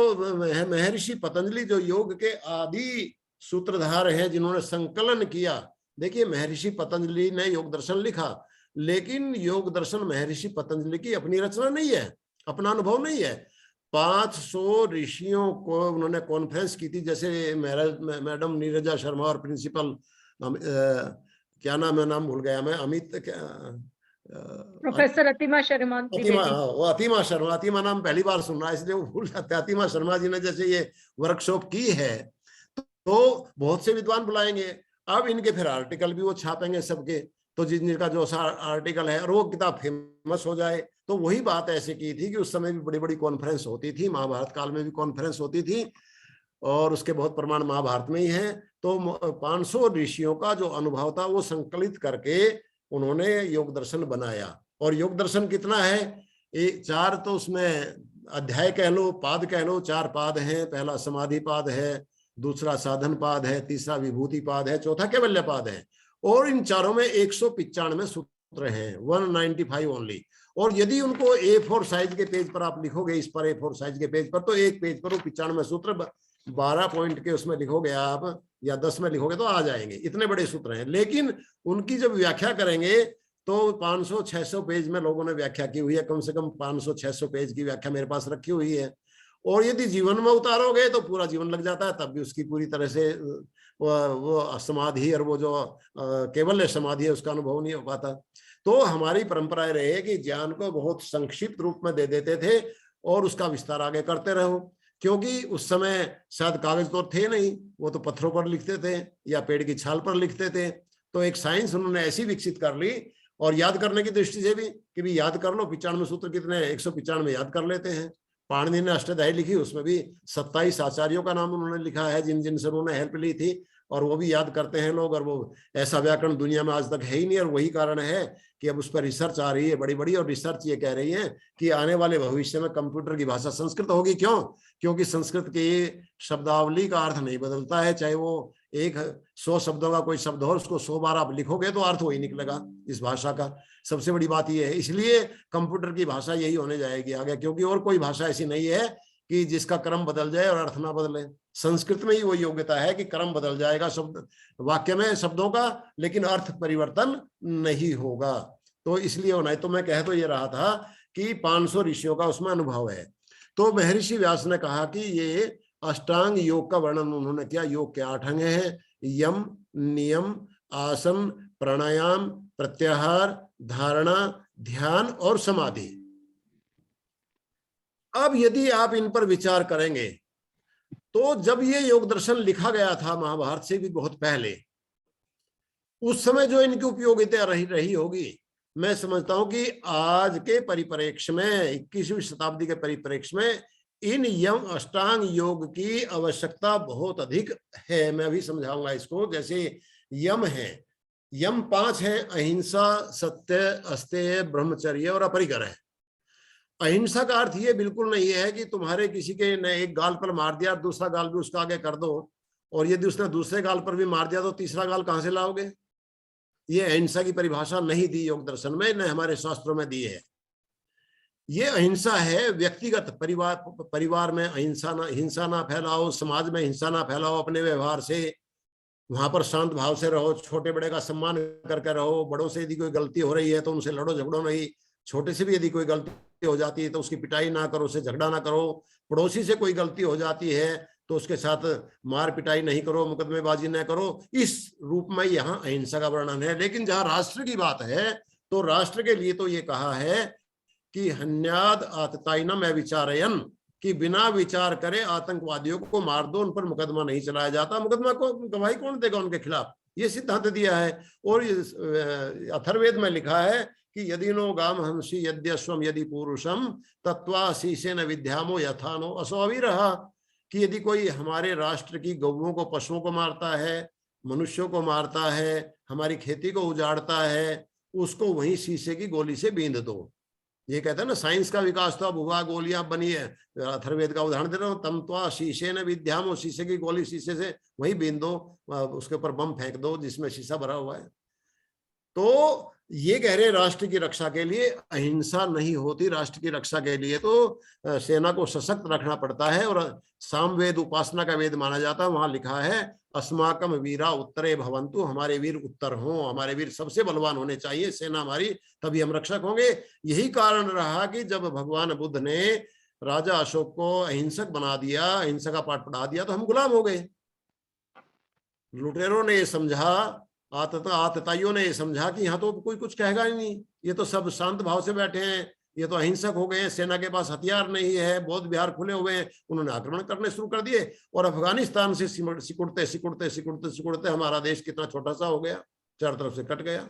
महर्षि पतंजलि जो योग के आदि सूत्रधार हैं जिन्होंने संकलन किया, देखिए महर्षि पतंजलि ने योग दर्शन लिखा, लेकिन योग दर्शन महर्षि पतंजलि की अपनी रचना नहीं है, अपना अनुभव नहीं है। 500 ऋषियों को उन्होंने कॉन्फ्रेंस की थी, जैसे मैडम नीरजा शर्मा और प्रिंसिपल क्या नाम है, नाम भूल गया मैं, प्रोफेसर अतिमा शर्मा। अतिमा शर्मा, अतिमा नाम पहली बार सुन रहा है इसलिए वो भूल जाते हैं। अतिमा शर्मा जी ने जैसे ये वर्कशॉप की है तो बहुत से विद्वान बुलाएंगे। अब इनके फिर आर्टिकल भी वो छापेंगे सबके, तो जिनका जो आर्टिकल है और वो किताब फेमस हो जाए। तो वही बात ऐसे की थी कि उस समय भी बड़ी बड़ी कॉन्फ्रेंस होती थी, महाभारत काल में भी कॉन्फ्रेंस होती थी और उसके बहुत प्रमाण महाभारत में ही है। तो 500 ऋषियों का जो अनुभव था वो संकलित करके उन्होंने योग दर्शन बनाया। और योग दर्शन कितना है, 4 तो उसमें अध्याय कह लो, पाद कह लो, 4 पाद हैं। पहला समाधि पाद है, दूसरा साधन पाद है, तीसरा विभूति पाद है, चौथा कैवल्य पाद है। और इन चारों में 195 सूत्र हैं, 195 ओनली। और यदि उनको A4 साइज के पेज पर आप लिखोगे, इस पर A4 साइज के पेज पर, तो एक पेज पर वो 95 सूत्र 12 पॉइंट के उसमें लिखोगे आप, या 10 में लिखोगे तो आ जाएंगे, इतने बड़े सूत्र हैं। लेकिन उनकी जब व्याख्या करेंगे तो 500-600 पेज में लोगों ने व्याख्या की हुई है, कम से कम 500-600 पेज की व्याख्या मेरे पास रखी हुई है। और यदि जीवन में उतारोगे तो पूरा जीवन लग जाता है, तब भी उसकी पूरी तरह से वो समाधि और वो जो केवल समाधि है उसका अनुभव नहीं हो पाता। तो हमारी परंपरा रही है कि ज्ञान को बहुत संक्षिप्त रूप में दे देते थे और उसका विस्तार आगे करते रहो, क्योंकि उस समय शायद कागज तो थे नहीं, वो तो पत्थरों पर लिखते थे या पेड़ की छाल पर लिखते थे। तो एक साइंस उन्होंने ऐसी विकसित कर ली, और याद करने की दृष्टि से भी कि भी याद कर लो, 95 सूत्र कितने, 195 याद कर लेते हैं। पाणिनि ने अष्टाध्यायी लिखी, उसमें भी 27 आचार्यों का नाम उन्होंने लिखा है जिन जिनसे उन्होंने हेल्प ली थी, और वो भी याद करते हैं लोग। और वो ऐसा व्याकरण दुनिया में आज तक है ही नहीं, और वही कारण है कि अब उस पर रिसर्च आ रही है बड़ी बड़ी, और रिसर्च ये कह रही है कि आने वाले भविष्य में कंप्यूटर की भाषा संस्कृत होगी। क्यों? क्योंकि संस्कृत की शब्दावली का अर्थ नहीं बदलता है, चाहे वो 100 शब्दों का कोई शब्द हो, उसको 100 बार आप लिखोगे तो अर्थ वही निकलेगा इस भाषा का। सबसे बड़ी बात यह है, इसलिए कंप्यूटर की भाषा यही होने जाएगी आगे, क्योंकि और कोई भाषा ऐसी नहीं है कि जिसका क्रम बदल जाए और अर्थ ना बदले। संस्कृत में ही वो योग्यता है कि क्रम बदल जाएगा शब्द वाक्य में शब्दों का, लेकिन अर्थ परिवर्तन नहीं होगा। तो इसलिए नहीं तो मैं कह तो ये रहा था कि 500 ऋषियों का उसमें अनुभव है। तो महर्षि व्यास ने कहा कि ये अष्टांग योग का वर्णन उन्होंने किया। योग के 8 अंग हैं, यम, नियम, आसन, प्राणायाम, प्रत्याहार, धारणा, ध्यान और समाधि। अब यदि आप इन पर विचार करेंगे तो जब ये योग दर्शन लिखा गया था महाभारत से भी बहुत पहले, उस समय जो इनकी उपयोगिता रही होगी, मैं समझता हूं कि आज के परिप्रेक्ष्य में, 21वीं शताब्दी के परिप्रेक्ष्य में इन यम अष्टांग योग की आवश्यकता बहुत अधिक है। मैं अभी समझाऊंगा इसको। जैसे यम है, यम 5 है, अहिंसा, सत्य, अस्तेय, ब्रह्मचर्य और अपरिग्रह। अहिंसा का अर्थ ये बिल्कुल नहीं है कि तुम्हारे किसी के ने एक गाल पर मार दिया, दूसरा गाल भी उसका आगे कर दो, और यदि उसने दूसरे गाल पर भी मार दिया तो तीसरा गाल कहां से लाओगे। ये अहिंसा की परिभाषा नहीं दी योग दर्शन में, न हमारे शास्त्रों में दी है। ये अहिंसा है व्यक्तिगत, परिवार में हिंसा ना फैलाओ, समाज में हिंसा ना फैलाओ, अपने व्यवहार से वहां पर शांत भाव से रहो, छोटे बड़े का सम्मान करके रहो, बड़ों से यदि कोई गलती हो रही है तो उनसे लड़ो झगड़ो नहीं, छोटे से भी यदि कोई गलती हो जाती है तो उसकी पिटाई ना करो, उससे झगड़ा ना करो, पड़ोसी से कोई गलती हो जाती है तो उसके साथ मार पिटाई नहीं करो, मुकदमेबाजी न करो। इस रूप में यहाँ अहिंसा का वर्णन है। लेकिन जहां राष्ट्र की बात है तो राष्ट्र के लिए तो ये कहा है कि हन्याद आतताइनम विचारयन, कि बिना विचार करे आतंकवादियों को मार दो, उन पर मुकदमा नहीं चलाया जाता। मुकदमा को गवाही कौन देगा उनके खिलाफ, ये सिद्धांत दिया है। और अथर्ववेद में लिखा है कि यदि नो गाम हंसी यद्यस्वम यदि पुरुषम तत्वा शीशेन विद्यामो यथानो असोवीरहा, कि यदि कोई हमारे राष्ट्र की गौओं को, पशुओं को मारता है, मनुष्यों को मारता है, हमारी खेती को उजाड़ता है, उसको वहीं शीशे की गोली से बींध दो। ये कहते हैं ना, साइंस का विकास तो अब हुआ, गोलियां बनी है। अथर्ववेद का उदाहरण दे रहा हूँ, तम त्वा शीशे न विद्यामो, शीशे की गोली शीशे से वहीं बींध दो, उसके ऊपर बम फेंक दो जिसमें शीशा भरा हुआ है। तो ये कह रहे राष्ट्र की रक्षा के लिए अहिंसा नहीं होती। राष्ट्र की रक्षा के लिए तो सेना को सशक्त रखना पड़ता है, और सामवेद उपासना का वेद माना जाता है। वहां लिखा है अस्माकम वीरा उत्तरे भवंतु, हमारे वीर उत्तर हों, हमारे वीर सबसे बलवान होने चाहिए, सेना हमारी, तभी हम रक्षक होंगे। यही कारण रहा कि जब भगवान बुद्ध ने राजा अशोक को अहिंसक बना दिया, अहिंसा का पाठ पढ़ा दिया, तो हम गुलाम हो गए। लुटेरों ने समझा, आतताइयों ने समझा कि यहाँ तो कोई कुछ कहेगा ही नहीं, ये तो सब शांत भाव से बैठे हैं, ये तो अहिंसक हो गए हैं, सेना के पास हथियार नहीं है, बौद्ध विहार खुले हुए हैं। उन्होंने आक्रमण करने शुरू कर दिए, और अफगानिस्तान से सिकुड़ते सिकुड़ते सिकुड़ते सिकुड़ते हमारा देश कितना छोटा सा हो गया, चारों तरफ से कट गया।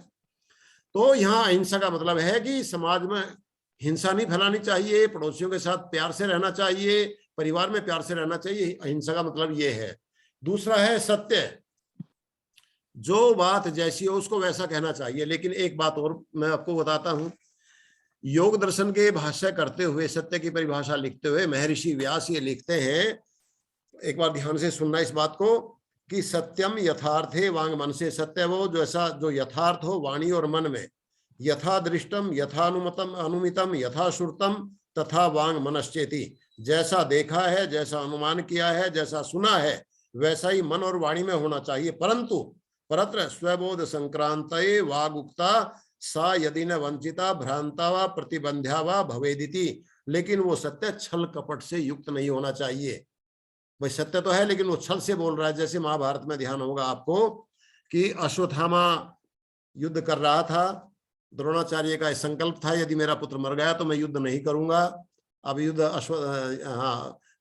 तो यहाँ अहिंसा का मतलब है कि समाज में हिंसा नहीं फैलानी चाहिए, पड़ोसियों के साथ प्यार से रहना चाहिए, परिवार में प्यार से रहना चाहिए। अहिंसा का मतलब ये है। दूसरा है सत्य, जो बात जैसी हो उसको वैसा कहना चाहिए। लेकिन एक बात और मैं आपको बताता हूं, योग दर्शन के भाष्य करते हुए, सत्य की परिभाषा लिखते हुए महर्षि व्यास ये लिखते हैं, एक बार ध्यान से सुनना इस बात को, कि सत्यम यथार्थे वांग मन से, सत्य वो जैसा जो यथार्थ हो वाणी और मन में, यथा दृष्टम यथानुमतम अनुमितम यथा श्रुतम तथा वांग मनश्चेति, जैसा देखा है, जैसा अनुमान किया है, जैसा सुना है, वैसा ही मन और वाणी में होना चाहिए। परंतु परत्र स्वबोध संक्रांतये वागुक्ता सा यदि न वंचिता भ्रांता व प्रतिबंध्या व भवेदिति, लेकिन वो सत्य छल कपट से युक्त नहीं होना चाहिए। भाई सत्य तो है लेकिन वो छल से बोल रहा है। जैसे महाभारत में ध्यान होगा आपको कि अश्वत्थामा युद्ध कर रहा था, द्रोणाचार्य का संकल्प था यदि मेरा पुत्र मर गया तो मैं युद्ध नहीं करूंगा। अब युद्ध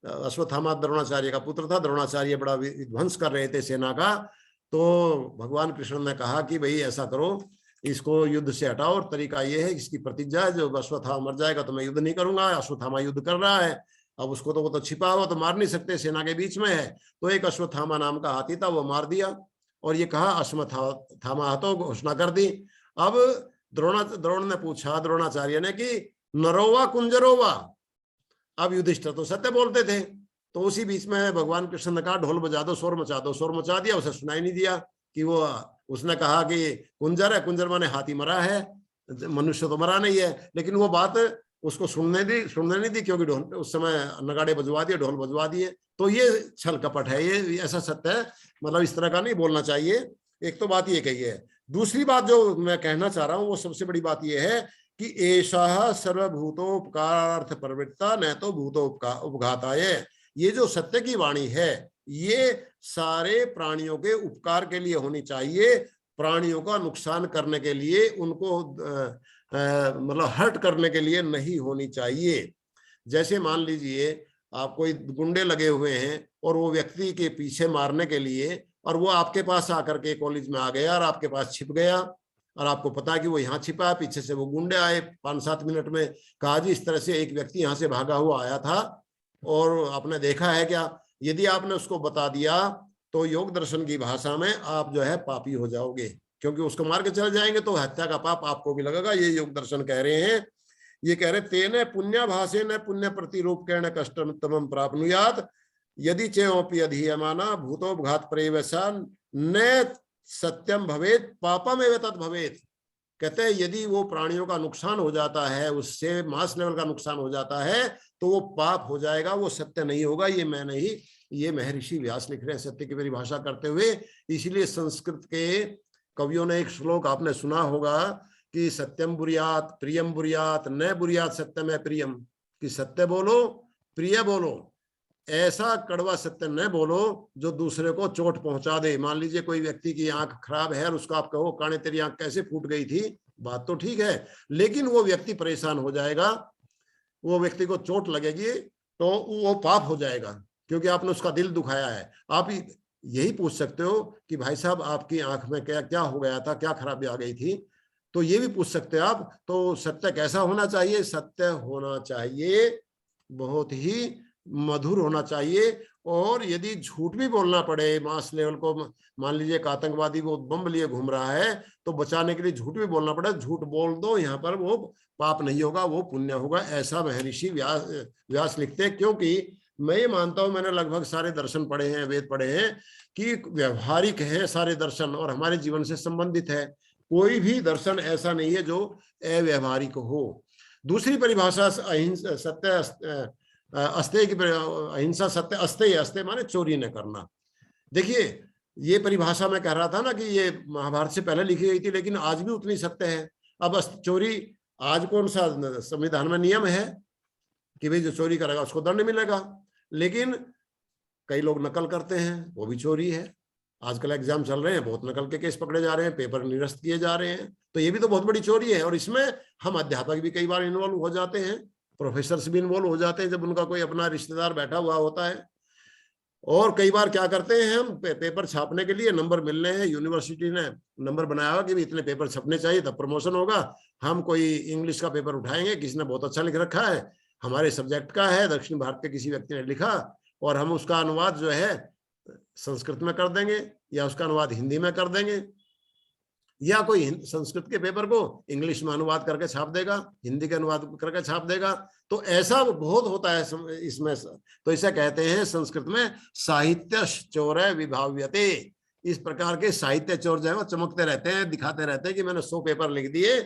अश्वत्थामा द्रोणाचार्य का पुत्र था, द्रोणाचार्य बड़ा विध्वंस कर रहे थे सेना का, तो भगवान कृष्ण ने कहा कि भाई ऐसा करो, इसको युद्ध से हटाओ, और तरीका ये है, इसकी प्रतिज्ञा है, जो अश्वत्थामा मर जाएगा तो मैं युद्ध नहीं करूंगा। अश्वत्थामा युद्ध कर रहा है, अब उसको तो वो तो छिपा हुआ तो मार नहीं सकते, सेना के बीच में है। तो एक अश्वत्थामा नाम का हाथी था, वो मार दिया, और ये कहा अश्वत्थामा हाथों घोषणा कर दी। अब द्रोण ने पूछा, द्रोणाचार्य ने, कि नरोवा कुंजरोवा। अब युधिष्ठिर तो सत्य बोलते थे, तो उसी बीच में भगवान कृष्ण ने कहा ढोल बजा दो, शोर मचा दो। शोर मचा दिया, उसे सुनाई नहीं दिया कि वो, उसने कहा कि कुंजर है, कुंजर माने हाथी मरा है, मनुष्य तो मरा नहीं है। लेकिन वो बात उसको सुनने नहीं दी, क्योंकि ढोल उस समय नगाड़े बजवा दिए, ढोल बजवा दिए। तो ये छल कपट है, ये ऐसा सत्य है, मतलब इस तरह का नहीं बोलना चाहिए। एक तो बात ये कही है। दूसरी बात जो मैं कहना चाह रहा हूं, वो सबसे बड़ी बात ये है कि एषः सर्वभूतोपकारार्थ प्रवृत्ता न तो भूतोपघाताय। ये जो सत्य की वाणी है, ये सारे प्राणियों के उपकार के लिए होनी चाहिए, प्राणियों का नुकसान करने के लिए, उनको मतलब हर्ट करने के लिए नहीं होनी चाहिए। जैसे मान लीजिए आप कोई गुंडे लगे हुए हैं और वो व्यक्ति के पीछे मारने के लिए, और वो आपके पास आकर के कॉलेज में आ गया और आपके पास छिप गया, और आपको पता है कि वो यहाँ छिपा है, पीछे से वो गुंडे आए 5-7 मिनट में, कहा जी इस तरह से एक व्यक्ति यहाँ से भागा हुआ आया था और आपने देखा है क्या। यदि आपने उसको बता दिया तो योग दर्शन की भाषा में आप जो है पापी हो जाओगे, क्योंकि उसको मार के चले जाएंगे तो हत्या का पाप आपको भी लगेगा। ये योग दर्शन कह रहे हैं। ये कह रहे तेने पुण्याभासेन पुण्य प्रतिरूपेण कष्टतमं प्राप्नुयात् यदि चेयोपि अधियमाना भूतोपघात प्रवेशान न सत्यम भवेत पापमेव तद भवेत। कहते हैं यदि वो प्राणियों का नुकसान हो जाता है, उससे मास लेवल का नुकसान हो जाता है, तो वो पाप हो जाएगा, वो सत्य नहीं होगा। ये मैं नहीं, ये महर्षि व्यास लिख रहे हैं सत्य की परिभाषा करते हुए। इसीलिए संस्कृत के कवियों ने एक श्लोक आपने सुना होगा कि सत्यम बुर्यात प्रियम बुर्यात न बुर्यात सत्यम प्रियम, कि सत्य बोलो प्रिय बोलो, ऐसा कड़वा सत्य न बोलो जो दूसरे को चोट पहुंचा दे। मान लीजिए कोई व्यक्ति की आंख खराब है और उसको आप कहो काने तेरी आंख कैसे फूट गई थी, बात तो ठीक है, लेकिन वो व्यक्ति परेशान हो जाएगा, वो व्यक्ति को चोट लगेगी तो वो पाप हो जाएगा, क्योंकि आपने उसका दिल दुखाया है। आप यही पूछ सकते हो कि भाई साहब आपकी आंख में क्या क्या हो गया था, क्या खराबी आ गई थी, तो ये भी पूछ सकते हैं आप। तो सत्य कैसा होना चाहिए? सत्य होना चाहिए बहुत ही मधुर होना चाहिए। और यदि झूठ भी बोलना पड़े मास लेवल को, मान लीजिए एक आतंकवादी वो बम लिए घूम रहा है, तो बचाने के लिए झूठ भी बोलना पड़े, झूठ बोल दो, यहाँ पर वो पाप नहीं होगा, वो पुण्य होगा। ऐसा महर्षि व्यास लिखते हैं। क्योंकि मैं ये मानता हूं, मैंने लगभग सारे दर्शन पढ़े हैं, वेद पढ़े हैं, कि व्यवहारिक है सारे दर्शन और हमारे जीवन से संबंधित है। कोई भी दर्शन ऐसा नहीं है जो अव्यवहारिक हो। दूसरी परिभाषा अहिंसा सत्य अस्तेय की, अहिंसा सत्य अस्तेय, अस्तेय माने चोरी न करना। देखिए ये परिभाषा मैं कह रहा था ना कि ये महाभारत से पहले लिखी गई थी, लेकिन आज भी उतनी सत्य है। अब चोरी आज कौन सा संविधान में नियम है कि भाई जो चोरी करेगा उसको दंड मिलेगा, लेकिन कई लोग नकल करते हैं, वो भी चोरी है। आजकल एग्जाम चल रहे हैं, बहुत नकल के केस पकड़े जा रहे हैं, पेपर निरस्त किए जा रहे हैं, तो ये भी तो बहुत बड़ी चोरी है। और इसमें हम अध्यापक भी कई बार इन्वॉल्व हो जाते हैं, प्रोफेसर भी इन्वॉल्व हो जाते हैं जब उनका कोई अपना रिश्तेदार बैठा हुआ होता है। और कई बार क्या करते हैं हम, पेपर छापने के लिए नंबर मिलने हैं, यूनिवर्सिटी ने नंबर बनाया हुआ कि भी इतने पेपर छपने चाहिए तब प्रमोशन होगा। हम कोई इंग्लिश का पेपर उठाएंगे, किसी ने बहुत अच्छा लिख रखा है, हमारे सब्जेक्ट का है, दक्षिण भारत के किसी व्यक्ति ने लिखा, और हम उसका अनुवाद जो है संस्कृत में कर देंगे या उसका अनुवाद हिंदी में कर देंगे, या कोई संस्कृत के पेपर को इंग्लिश में अनुवाद करके छाप देगा, हिंदी के अनुवाद करके छाप देगा। तो ऐसा बहुत होता है इसमें। तो इसे कहते हैं संस्कृत में साहित्य चोर विभाव्यते। इस प्रकार के साहित्य चोर जो है वो चमकते रहते हैं, दिखाते रहते हैं कि मैंने 100 पेपर लिख दिए।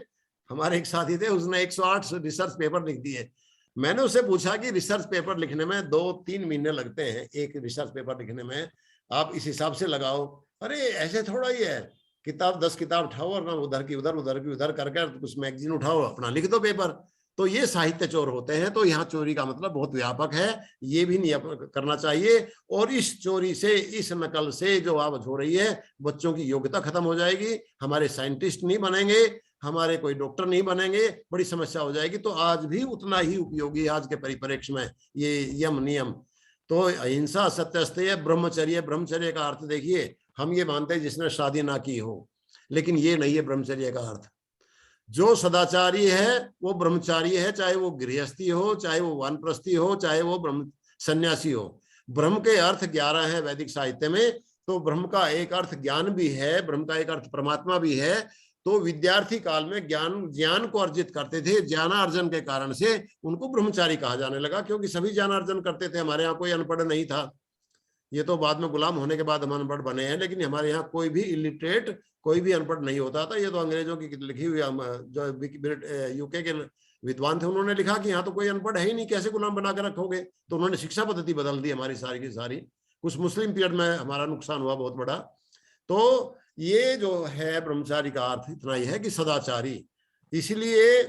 हमारे एक साथी थे, उसने 108 रिसर्च पेपर लिख दिए। मैंने उससे पूछा कि रिसर्च पेपर लिखने में 2-3 महीने लगते हैं, एक रिसर्च पेपर लिखने में, आप इस हिसाब से लगाओ। अरे ऐसे थोड़ा ही है, किताब 10 किताब उठाओ और ना उधर की उधर, उधर की उधर करके कुछ मैगजीन उठाओ, अपना लिख दो पेपर। तो ये साहित्य चोर होते हैं। तो यहाँ चोरी का मतलब बहुत व्यापक है, ये भी नहीं करना चाहिए। और इस चोरी से, इस नकल से जो आवाज हो रही है, बच्चों की योग्यता खत्म हो जाएगी, हमारे साइंटिस्ट नहीं बनेंगे, हमारे कोई डॉक्टर नहीं बनेंगे, बड़ी समस्या हो जाएगी। तो आज भी उतना ही उपयोगी आज के परिप्रेक्ष्य में ये यम नियम। तो अहिंसा सत्य अस्तेय ब्रह्मचर्य, ब्रह्मचर्य का अर्थ देखिए, हम ये मानते हैं जिसने शादी ना की हो, लेकिन ये नहीं है ब्रह्मचर्य का अर्थ। जो सदाचारी है वो ब्रह्मचारी है, चाहे वो गृहस्थी हो, चाहे वो वानप्रस्थी हो, चाहे वो ब्रह्म सन्यासी हो। ब्रह्म के अर्थ 11 हैं वैदिक साहित्य में। तो ब्रह्म का एक अर्थ ज्ञान भी है, ब्रह्म का एक अर्थ परमात्मा भी है। तो विद्यार्थी काल में ज्ञान को अर्जित करते थे, ज्ञानार्जन के कारण से उनको ब्रह्मचारी कहा जाने लगा, क्योंकि सभी ज्ञानार्जन करते थे। हमारे यहाँ कोई अनपढ़ नहीं था, ये तो बाद में गुलाम होने के बाद हम अनपढ़ बने हैं, लेकिन हमारे यहाँ कोई भी इलिटरेट, कोई भी अनपढ़ नहीं होता था। ये तो अंग्रेजों की लिखी हुई, जो यूके के विद्वान थे उन्होंने लिखा कि यहाँ तो कोई अनपढ़ है ही नहीं, कैसे गुलाम बना के रखोगे। तो उन्होंने शिक्षा पद्धति बदल दी हमारी सारी की सारी। कुछ मुस्लिम पीरियड में हमारा नुकसान हुआ बहुत बड़ा। तो ये जो है ब्रह्मचारी का अर्थ इतना ही है कि सदाचारी। इसीलिए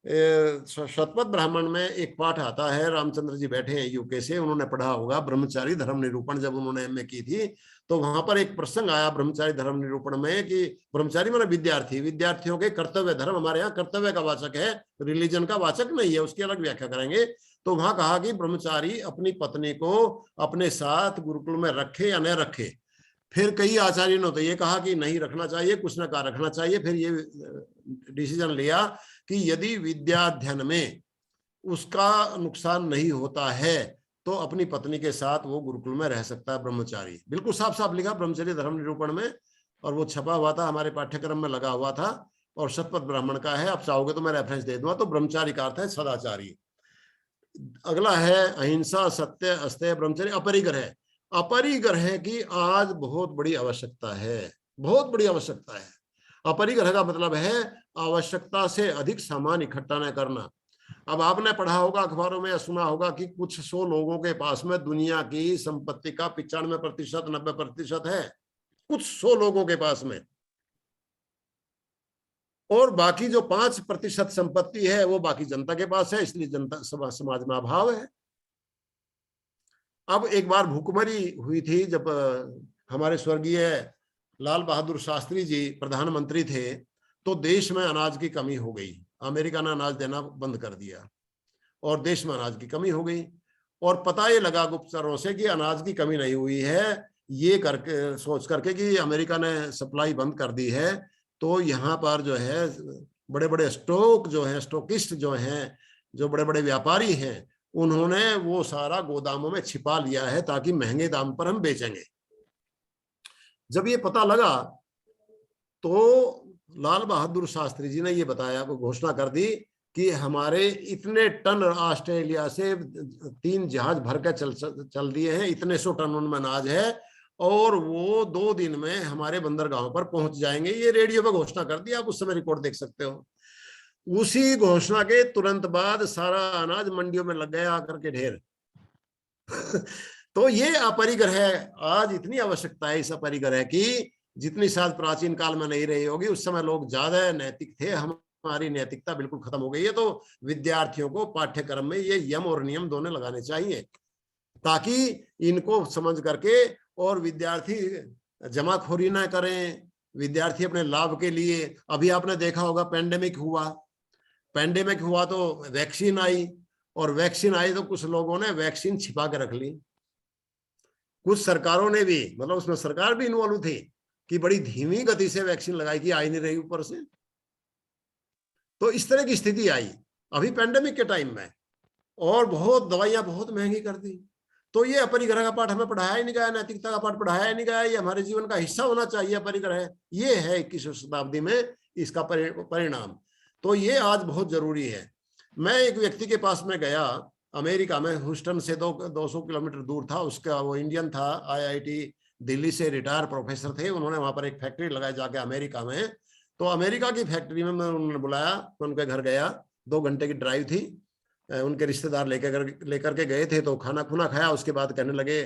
शतपथ ब्राह्मण में एक पाठ आता है, रामचंद्र जी बैठे हैं यूके से, उन्होंने पढ़ा होगा ब्रह्मचारी धर्म निरूपण, जब उन्होंने एमए की थी। तो वहां पर एक प्रसंग आया ब्रह्मचारी धर्म निरूपण में कि ब्रह्मचारी माने विद्यार्थी, विद्यार्थियों के कर्तव्य, धर्म हमारे यहाँ कर्तव्य का वाचक है, रिलीजन का वाचक नहीं है, उसकी अलग व्याख्या करेंगे। तो वहां कहा कि ब्रह्मचारी अपनी पत्नी को अपने साथ गुरुकुल में रखे या न रखे। फिर कई आचार्यों ने तो ये कहा कि नहीं रखना चाहिए, कुछ ने कहा रखना चाहिए। फिर ये डिसीजन लिया कि यदि विद्याध्ययन में उसका नुकसान नहीं होता है तो अपनी पत्नी के साथ वो गुरुकुल में रह सकता है ब्रह्मचारी। बिल्कुल साफ साफ लिखा ब्रह्मचर्य धर्म निरूपण में, और वो छपा हुआ था, हमारे पाठ्यक्रम में लगा हुआ था, और शतपथ ब्राह्मण का है। आप चाहोगे तो मैं रेफरेंस दे दूंगा। तो ब्रह्मचारी का अर्थ है सदाचारी। अगला है अहिंसा, सत्य, अस्तेय, ब्रह्मचर्य, अपरिग्रह। अपरिग्रह की आज बहुत बड़ी आवश्यकता है, बहुत बड़ी आवश्यकता है। अपरिग्रह का मतलब है आवश्यकता से अधिक सामान इकट्ठा न करना। अब आपने पढ़ा होगा अखबारों में या सुना होगा कि कुछ 100 लोगों के पास में दुनिया की संपत्ति का 95%, 90% है, कुछ 100 लोगों के पास में, और बाकी जो 5% संपत्ति है वो बाकी जनता के पास है, इसलिए जनता समाज में अभाव है। अब एक बार भूखमरी हुई थी, जब हमारे स्वर्गीय लाल बहादुर शास्त्री जी प्रधानमंत्री थे, तो देश में अनाज की कमी हो गई। अमेरिका ने अनाज देना बंद कर दिया और देश में अनाज की कमी हो गई। और पता ये लगा गुप्तचरों से कि अनाज की कमी नहीं हुई है, ये करके सोच करके कि अमेरिका ने सप्लाई बंद कर दी है। तो यहाँ पर जो है बड़े बड़े स्टॉकिस्ट जो हैं, जो बड़े बड़े व्यापारी हैं, उन्होंने वो सारा गोदामों में छिपा लिया है ताकि महंगे दाम पर हम बेचेंगे। जब ये पता लगा तो लाल बहादुर शास्त्री जी ने ये बताया, वो घोषणा कर दी कि हमारे इतने टन ऑस्ट्रेलिया से 3 जहाज भर के चल दिए हैं, इतने 100 टन उनमें अनाज है, और वो 2 दिन में हमारे बंदरगाहों पर पहुंच जाएंगे। ये रेडियो पे घोषणा कर दिया, आप उस समय रिकॉर्ड देख सकते हो। उसी घोषणा के तुरंत बाद सारा अनाज मंडियों में लग गया आकर के ढेर। तो ये अपरिग्रह, आज इतनी आवश्यकता है इस अपरिग्रह की, जितनी शायद प्राचीन काल में नहीं रही होगी। उस समय लोग ज्यादा नैतिक थे, हमारी नैतिकता बिल्कुल खत्म हो गई है। तो विद्यार्थियों को पाठ्यक्रम में ये यम और नियम दोनों लगाने चाहिए, ताकि इनको समझ करके और विद्यार्थी जमाखोरी ना करें, विद्यार्थी अपने लाभ के लिए। अभी आपने देखा होगा पेंडेमिक हुआ तो वैक्सीन आई, और वैक्सीन आई तो कुछ लोगों ने वैक्सीन छिपा के रख ली। कुछ सरकारों ने भी, मतलब उसमें सरकार भी इन्वॉल्व थी, कि बड़ी धीमी गति से वैक्सीन लगाई कि आई नहीं रही ऊपर से। तो इस तरह की स्थिति आई अभी पेंडेमिक के टाइम में, और बहुत दवाइयां बहुत महंगी कर दी। तो ये अपरिग्रह का पाठ हमें पढ़ाया ही नहीं गया, नैतिकता का पाठ पढ़ाया ही नहीं गया। ये हमारे जीवन का हिस्सा होना चाहिए अपरिग्रह। ये है 21वीं शताब्दी में इसका परिणाम। तो ये आज बहुत जरूरी है। मैं एक व्यक्ति के पास में गया अमेरिका में, ह्यूस्टन से 200 किलोमीटर दूर था। उसका वो इंडियन था, IIT दिल्ली से रिटायर प्रोफेसर थे। उन्होंने वहां पर एक फैक्ट्री लगाई जाके अमेरिका में। तो अमेरिका की फैक्ट्री में उन्होंने बुलाया, मैं उनके घर गया, 2 घंटे की ड्राइव थी, उनके रिश्तेदार लेकर के गए थे। तो खाना खुना खाया, उसके बाद कहने लगे,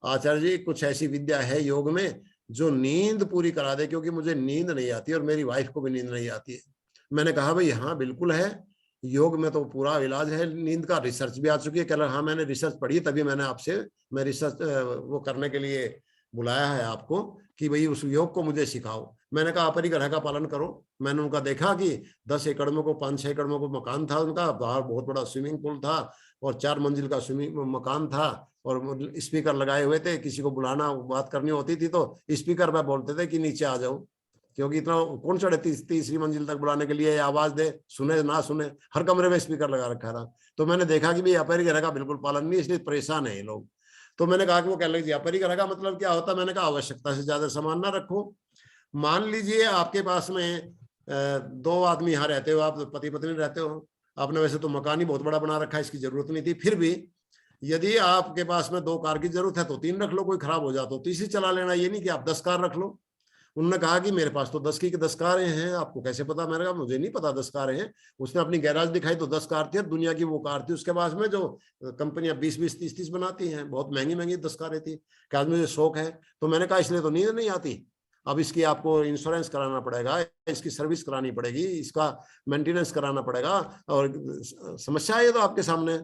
आचार्य जी कुछ ऐसी विद्या है योग में जो नींद पूरी करा दे, क्योंकि मुझे नींद नहीं आती और मेरी वाइफ को भी नींद नहीं आती है। मैंने कहा भाई हाँ बिल्कुल है, योग में तो पूरा इलाज है नींद का, रिसर्च भी आ चुकी है। कह रहा हाँ मैंने रिसर्च पढ़ी, तभी मैंने आपसे मैं रिसर्च वो करने के लिए बुलाया है आपको, कि भाई उस योग को मुझे सिखाओ। मैंने कहा अपरिग्रह का पालन करो। मैंने उनका देखा कि 10 एकड़ में को 5-6 एकड़ में को मकान था उनका, बाहर बहुत बड़ा स्विमिंग पूल था और 4 मंजिल का स्विमिंग मकान था। और स्पीकर लगाए हुए थे, किसी को बुलाना बात करनी होती थी तो स्पीकर पे बोलते थे कि नीचे आ जाओ, क्योंकि इतना कौन चढ़े तीसरी मंजिल तक बुलाने के लिए, आवाज दे, सुने ना सुने, हर कमरे में स्पीकर लगा रखा था। तो मैंने देखा कि भाई अपरिग्रह का बिल्कुल पालन नहीं, इसलिए परेशान है ये लोग। तो मैंने कहा कि वो कह लगे जी अपरिग्रह का मतलब क्या होता है? मैंने कहा आवश्यकता से ज्यादा सामान ना रखो। मान लीजिए आपके पास में 2 आदमी यहाँ रहते हो, आप पति पत्नी रहते हो, आपने वैसे तो मकान ही बहुत बड़ा बना रखा है, इसकी जरूरत नहीं थी, फिर भी यदि आपके पास में 2 कार की जरूरत है तो 3 रख लो, कोई खराब हो जाए तो तीसरी चला लेना, ये नहीं कि आप 10 कार रख लो। उन्होंने कहा कि मेरे पास तो 10 की 10 कारें हैं, आपको कैसे पता? मैंने कहा मुझे नहीं पता 10 कारें हैं। उसने अपनी गैराज दिखाई तो 10 कार थी, दुनिया की वो कार थी उसके पास में जो कंपनियां 20-20, 30-30 बनाती हैं, बहुत महंगी महंगी 10 कारें थी। क्या मुझे शौक है? तो मैंने कहा इसलिए तो नींद नहीं आती, अब इसकी आपको इंश्योरेंस कराना पड़ेगा, इसकी सर्विस करानी पड़ेगी, इसका मेंटेनेंस कराना पड़ेगा, और समस्या है तो आपके सामने।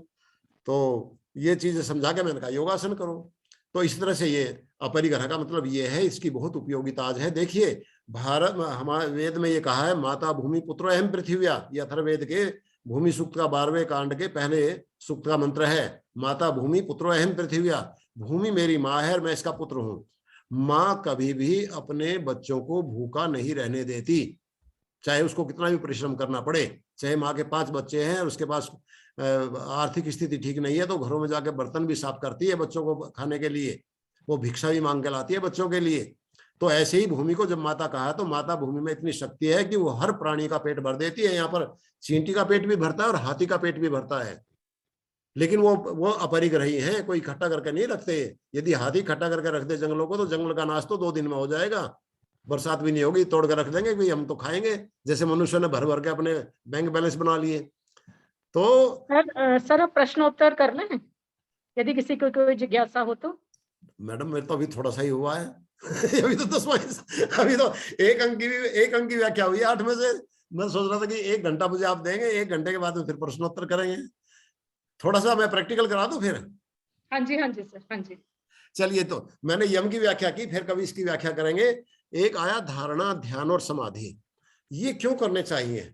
तो ये चीजें समझा के मैंने कहा योगासन करो। तो इस तरह से ये अपरिग्रह का मतलब ये है, इसकी बहुत उपयोगिता है। देखिए भारत हमारे वेद में ये कहा है, माता भूमि पुत्रो अहम पृथिव्या, ये अथर्ववेद के भूमि सूक्त का 12वें कांड के पहले सूक्त का मंत्र है, माता भूमि पुत्रो अहम पृथिव्या, भूमि मेरी माँ है और मैं इसका पुत्र हूँ। माँ कभी भी अपने बच्चों को भूखा नहीं रहने देती, चाहे उसको कितना भी परिश्रम करना पड़े। चाहे माँ के 5 बच्चे हैं और उसके पास आर्थिक स्थिति ठीक नहीं है तो घरों में जाके बर्तन भी साफ करती है बच्चों को खाने के लिए, वो भिक्षा भी मांग के लाती है बच्चों के लिए। तो ऐसे ही भूमि को जब माता कहा तो माता भूमि में इतनी शक्ति है कि वो हर प्राणी का पेट भर देती है। यहाँ पर चींटी का पेट भी भरता है और हाथी का पेट भी भरता है, लेकिन वो अपरिग्रही हैं, कोई इकट्ठा करके नहीं रखते। यदि हाथी इकट्ठा करके रख दे जंगलों को तो जंगल का नाश तो 2 दिन में हो जाएगा, बरसात भी नहीं होगी, तोड़ कर रख देंगे भाई हम तो खाएंगे, जैसे मनुष्य ने भर भर के अपने बैंक बैलेंस बना लिए। तो सर आप प्रश्नोत्तर कर लें यदि किसी को कोई जिज्ञासा हो तो। मैडम मेरे तो अभी थोड़ा सा ही हुआ है अभी तो 10वां, अभी तो 1 अंक की व्याख्या हुई 8 में से। मैं सोच रहा था कि 1 घंटा मुझे आप देंगे, 1 घंटे के बाद में फिर प्रश्नोत्तर करेंगे। थोड़ा सा मैं प्रैक्टिकल करा दूं फिर? हाँ जी सर, हाँ जी। चलिए, तो मैंने यम की व्याख्या की, फिर कभी इसकी व्याख्या करेंगे। एक आया धारणा, ध्यान और समाधि। ये क्यों करने चाहिए,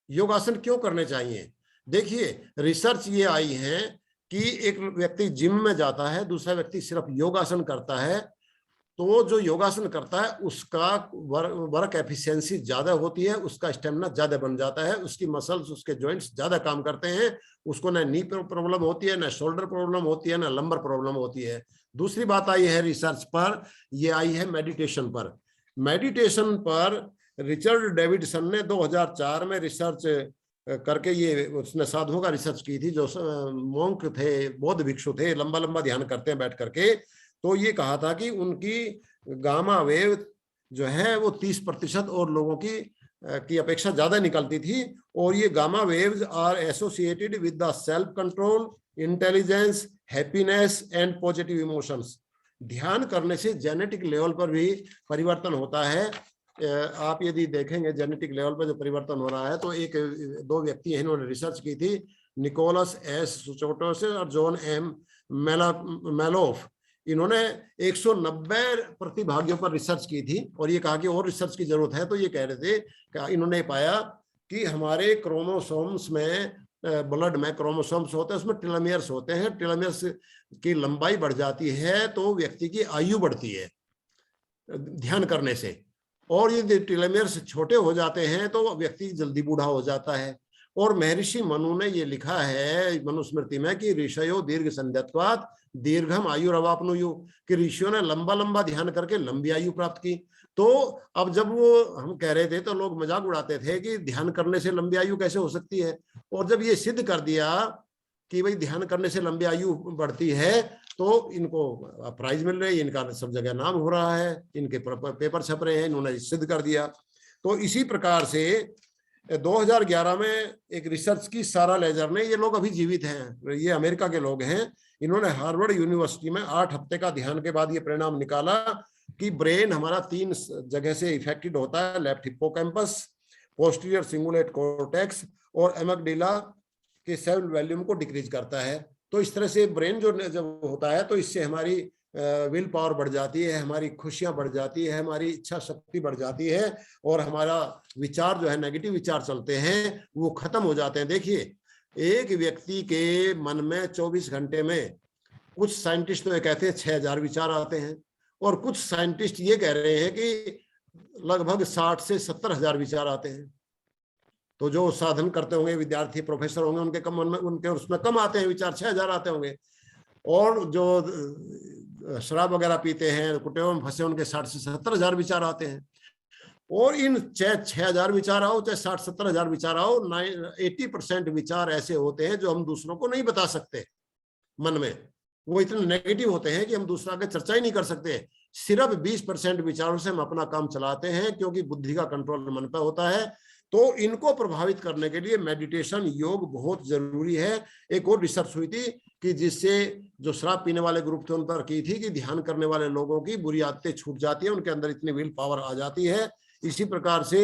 योगासन क्यों करने चाहिए? देखिए रिसर्च ये आई है कि एक व्यक्ति जिम में जाता है, दूसरा व्यक्ति सिर्फ योगासन करता है, तो जो योगासन करता है उसका वर्क एफिशिएंसी ज्यादा होती है, उसका स्टेमिना ज्यादा बन जाता है, उसकी मसल्स, उसके जॉइंट्स ज्यादा काम करते हैं, उसको ना नी प्रॉब्लम होती है, ना शोल्डर प्रॉब्लम होती है, ना लंबर प्रॉब्लम होती है। दूसरी बात आई है रिसर्च पर, ये आई है मेडिटेशन पर। मेडिटेशन पर रिचर्ड डेविडसन ने 2004 में रिसर्च करके, ये उसने साधुओं का रिसर्च की थी जो मोंक थे, बौद्ध भिक्षु थे, लंबा लंबा ध्यान करते हैं बैठ करके। तो ये कहा था कि उनकी गामा वेव जो है वो 30% और लोगों की अपेक्षा ज्यादा निकलती थी, और ये gamma waves are associated with the self control, intelligence, happiness and positive emotions. ध्यान करने से जेनेटिक लेवल पर भी परिवर्तन होता है। आप यदि देखेंगे जेनेटिक लेवल पर जो परिवर्तन हो रहा है, तो 2 व्यक्ति हैं, इन्होंने रिसर्च की थी, निकोलस एस सुचोटोस और जॉन एम मेलोफ। इन्होंने 190 प्रतिभागियों पर रिसर्च की थी और ये कहा कि और रिसर्च की जरूरत है। तो ये कह रहे थे कि इन्होंने पाया कि हमारे क्रोमोसोम्स में, ब्लड में क्रोमोसोम्स होते हैं, उसमें टेलोमेयर्स होते हैं, टेलोमेयर्स की लंबाई बढ़ जाती है तो व्यक्ति की आयु बढ़ती है ध्यान करने से, और यदि टेलोमेयर्स छोटे हो जाते हैं तो व्यक्ति जल्दी बूढ़ा हो जाता है। और महर्षि मनु ने ये लिखा है मनुस्मृति में कि ऋषयो दीर्घ संध्यत्वात् दीर्घम आयुरवाप्नुयु, कि ऋषियों ने लंबा लंबा ध्यान करके लंबी आयु प्राप्त की। तो अब जब वो हम कह रहे थे तो लोग मजाक उड़ाते थे कि ध्यान करने से लंबी आयु कैसे हो सकती है, और जब ये सिद्ध कर दिया कि भाई ध्यान करने से लंबी आयु बढ़ती है तो इनको प्राइज मिल रहे हैं, इनका सब जगह नाम हो रहा है, इनके पेपर छप रहे हैं, इन्होंने सिद्ध कर दिया। तो इसी प्रकार से 2011 में एक रिसर्च की सारा लेजर ने, ये लोग अभी जीवित हैं, ये अमेरिका के लोग हैं, इन्होंने हार्वर्ड यूनिवर्सिटी में 8 हफ्ते का ध्यान के बाद ये परिणाम निकाला कि ब्रेन हमारा 3 जगह से इफेक्टेड होता है, left hippocampus, posterior cingulate cortex और एमिग्डाला के सेल वॉल्यूम को डिक्रीज करता है। तो इस तरह से ब्रेन जो जब होता है तो इससे हमारी विल पावर बढ़ जाती है, हमारी खुशियां बढ़ जाती है, हमारी इच्छा शक्ति बढ़ जाती है, और हमारा विचार जो है, नेगेटिव विचार चलते हैं, वो खत्म हो जाते हैं। देखिए एक व्यक्ति के मन में 24 घंटे में कुछ साइंटिस्ट तो ये कहते हैं 6000 विचार आते हैं, और कुछ साइंटिस्ट ये कह रहे हैं कि लगभग 60 से 70,000 विचार आते हैं। तो जो साधन करते होंगे विद्यार्थी, प्रोफेसर होंगे, उनके कम उनके उसमें कम आते हैं विचार, 6000 आते होंगे। और जो शराब वगैरह पीते हैं, कुटेव में फंसे, उनके 60 से 70,000 विचार आते हैं। और इन चाहे 6000 विचार आओ, चाहे 60-70,000 विचार आओ, 80% विचार ऐसे होते हैं जो हम दूसरों को नहीं बता सकते मन में। वो इतने नेगेटिव होते हैं कि हम दूसरा के चर्चा ही नहीं कर सकते। सिर्फ 20% विचारों से हम अपना काम चलाते हैं, क्योंकि बुद्धि का कंट्रोल मन पर होता है। तो इनको प्रभावित करने के लिए मेडिटेशन, योग बहुत जरूरी है। एक और रिसर्च हुई थी कि जिससे जो शराब पीने वाले ग्रुप थे उन पर की थी कि ध्यान करने वाले लोगों की बुरी आदतें छूट जाती है, उनके अंदर इतनी विल पावर आ जाती है। इसी प्रकार से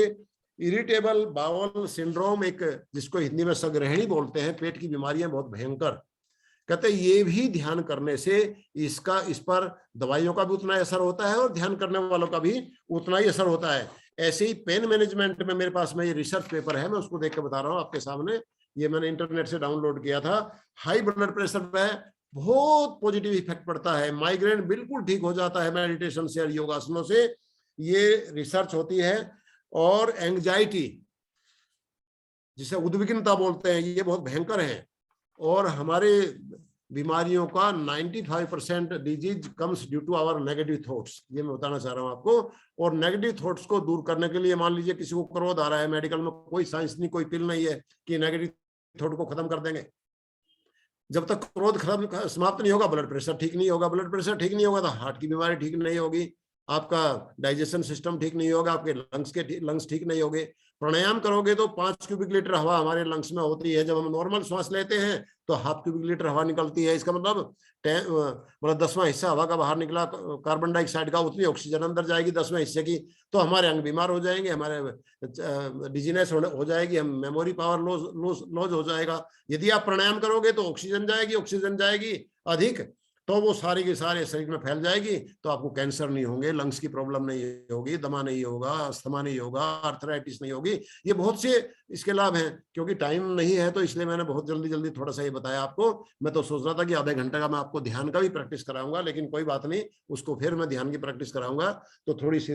इरिटेबल बाउल सिंड्रोम, एक जिसको हिंदी में सगृहिणी बोलते हैं, पेट की बीमारियां बहुत भयंकर, कहते ये भी ध्यान करने से इस पर दवाइयों का भी उतना असर होता है और ध्यान करने वालों का भी उतना ही असर होता है। ऐसे ही पेन मैनेजमेंट में मेरे पास में ये रिसर्च पेपर है, मैं उसको देख के बता रहा हूँ आपके सामने, ये मैंने इंटरनेट से डाउनलोड किया था। हाई ब्लड प्रेशर पे बहुत पॉजिटिव इफेक्ट पड़ता है, माइग्रेन बिल्कुल ठीक हो जाता है मेडिटेशन से और योगासनों से, ये रिसर्च होती है। और एंजाइटी, जिसे उद्विग्नता बोलते हैं, ये बहुत भयंकर है। और हमारे बीमारियों का 95% disease comes due to our negative thoughts, ये मैं बताना चाह रहा हूं आपको। और नेगेटिव थॉट्स को दूर करने के लिए, मान लीजिए किसी को क्रोध आ रहा है, मेडिकल में कोई साइंस नहीं, कोई पिल नहीं है कि नेगेटिव थॉट को खत्म कर देंगे। जब तक क्रोध खत्म समाप्त नहीं होगा, ब्लड प्रेशर ठीक नहीं होगा, ब्लड प्रेशर ठीक नहीं होगा तो हार्ट की बीमारी ठीक नहीं होगी, आपका डाइजेशन सिस्टम ठीक नहीं होगा, आपके लंग्स ठीक नहीं होंगे। प्राणायाम करोगे तो 5 क्यूबिक लीटर हवा हमारे लंग्स में होती है, जब हम नॉर्मल श्वास लेते हैं तो 1/2 क्यूबिक लीटर हवा निकलती है। इसका मतलब 10वां हिस्सा हवा का बाहर निकला कार्बन डाइऑक्साइड का, उतनी ऑक्सीजन अंदर जाएगी 10वें हिस्से की, तो हमारे अंग बीमार हो जाएंगे, हमारे डिजीनेस हो जाएगी, हम मेमोरी पावर लॉस हो जाएगा। यदि आप प्राणायाम करोगे तो ऑक्सीजन जाएगी अधिक, तो वो सारी के सारे शरीर में फैल जाएगी, तो आपको कैंसर नहीं होंगे, लंग्स की प्रॉब्लम नहीं होगी, दमा नहीं होगा, अस्थमा नहीं होगा, आर्थराइटिस नहीं होगी। ये बहुत से इसके लाभ हैं। क्योंकि टाइम नहीं है तो इसलिए मैंने बहुत जल्दी थोड़ा सा ये बताया आपको। मैं तो सोच रहा था कि आधे घंटे का मैं आपको ध्यान का भी प्रैक्टिस कराऊंगा, लेकिन कोई बात नहीं, उसको फिर मैं ध्यान की प्रैक्टिस कराऊंगा। तो थोड़ी सी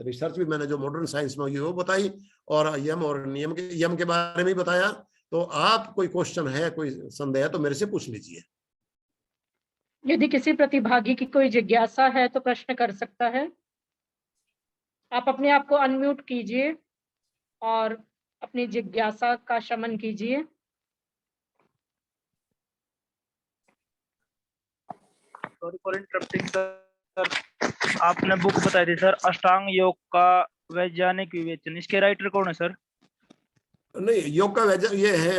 रिसर्च भी मैंने जो मॉडर्न साइंस में हुई वो बताई, और यम और यम के बारे में बताया। तो आप कोई क्वेश्चन है, कोई संदेह है तो मेरे से पूछ लीजिए। यदि किसी प्रतिभागी की कोई जिज्ञासा है तो प्रश्न कर सकता है। आप अपने आप को अनम्यूट कीजिए और अपनी जिज्ञासा का शमन कीजिए। सॉरी फॉर इंटरप्टिंग सर, आपने बुक बताई थी सर, अष्टांग योग का वैज्ञानिक विवेचन, इसके राइटर कौन है सर? नहीं, योग का वैज्ञानिक ये है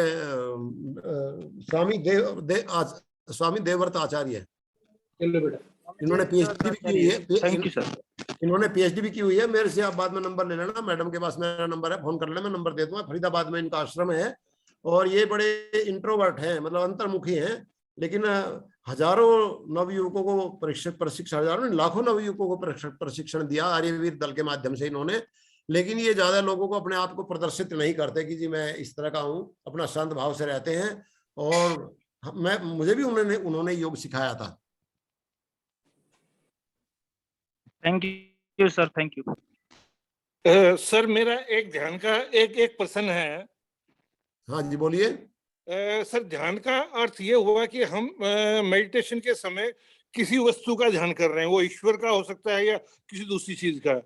स्वामी देवव्रत आचार्य। इन्होंने पीएचडी भी की हुई है। Thank you sir. इन्होंने पीएचडी भी की हुई है। मेरे से आप बाद में नंबर ले लेना, मैडम के पास मेरा नंबर है, फोन कर लेना, मैं नंबर दे दूंगा। फरीदाबाद में इनका आश्रम है, और ये बड़े इंट्रोवर्ट हैं, मतलब अंतर्मुखी हैं, लेकिन हजारों नवयुवकों को प्रशिक्षण, हजारों लाखों नवयुवकों को प्रशिक्षण दिया आर्यवीर दल के माध्यम से इन्होंने। लेकिन ये ज्यादा लोगों को अपने आप को प्रदर्शित नहीं करते कि जी मैं इस तरह का हूँ, अपना शांत भाव से रहते हैं। और मुझे भी उन्होंने योग सिखाया था। Thank you sir, thank you. Sir मेरा एक ध्यान का एक प्रश्न है। हाँ जी बोलिए। सर ध्यान का अर्थ ये हुआ कि हम मेडिटेशन के समय किसी वस्तु का ध्यान कर रहे हैं, वो ईश्वर का हो सकता है या किसी दूसरी चीज का।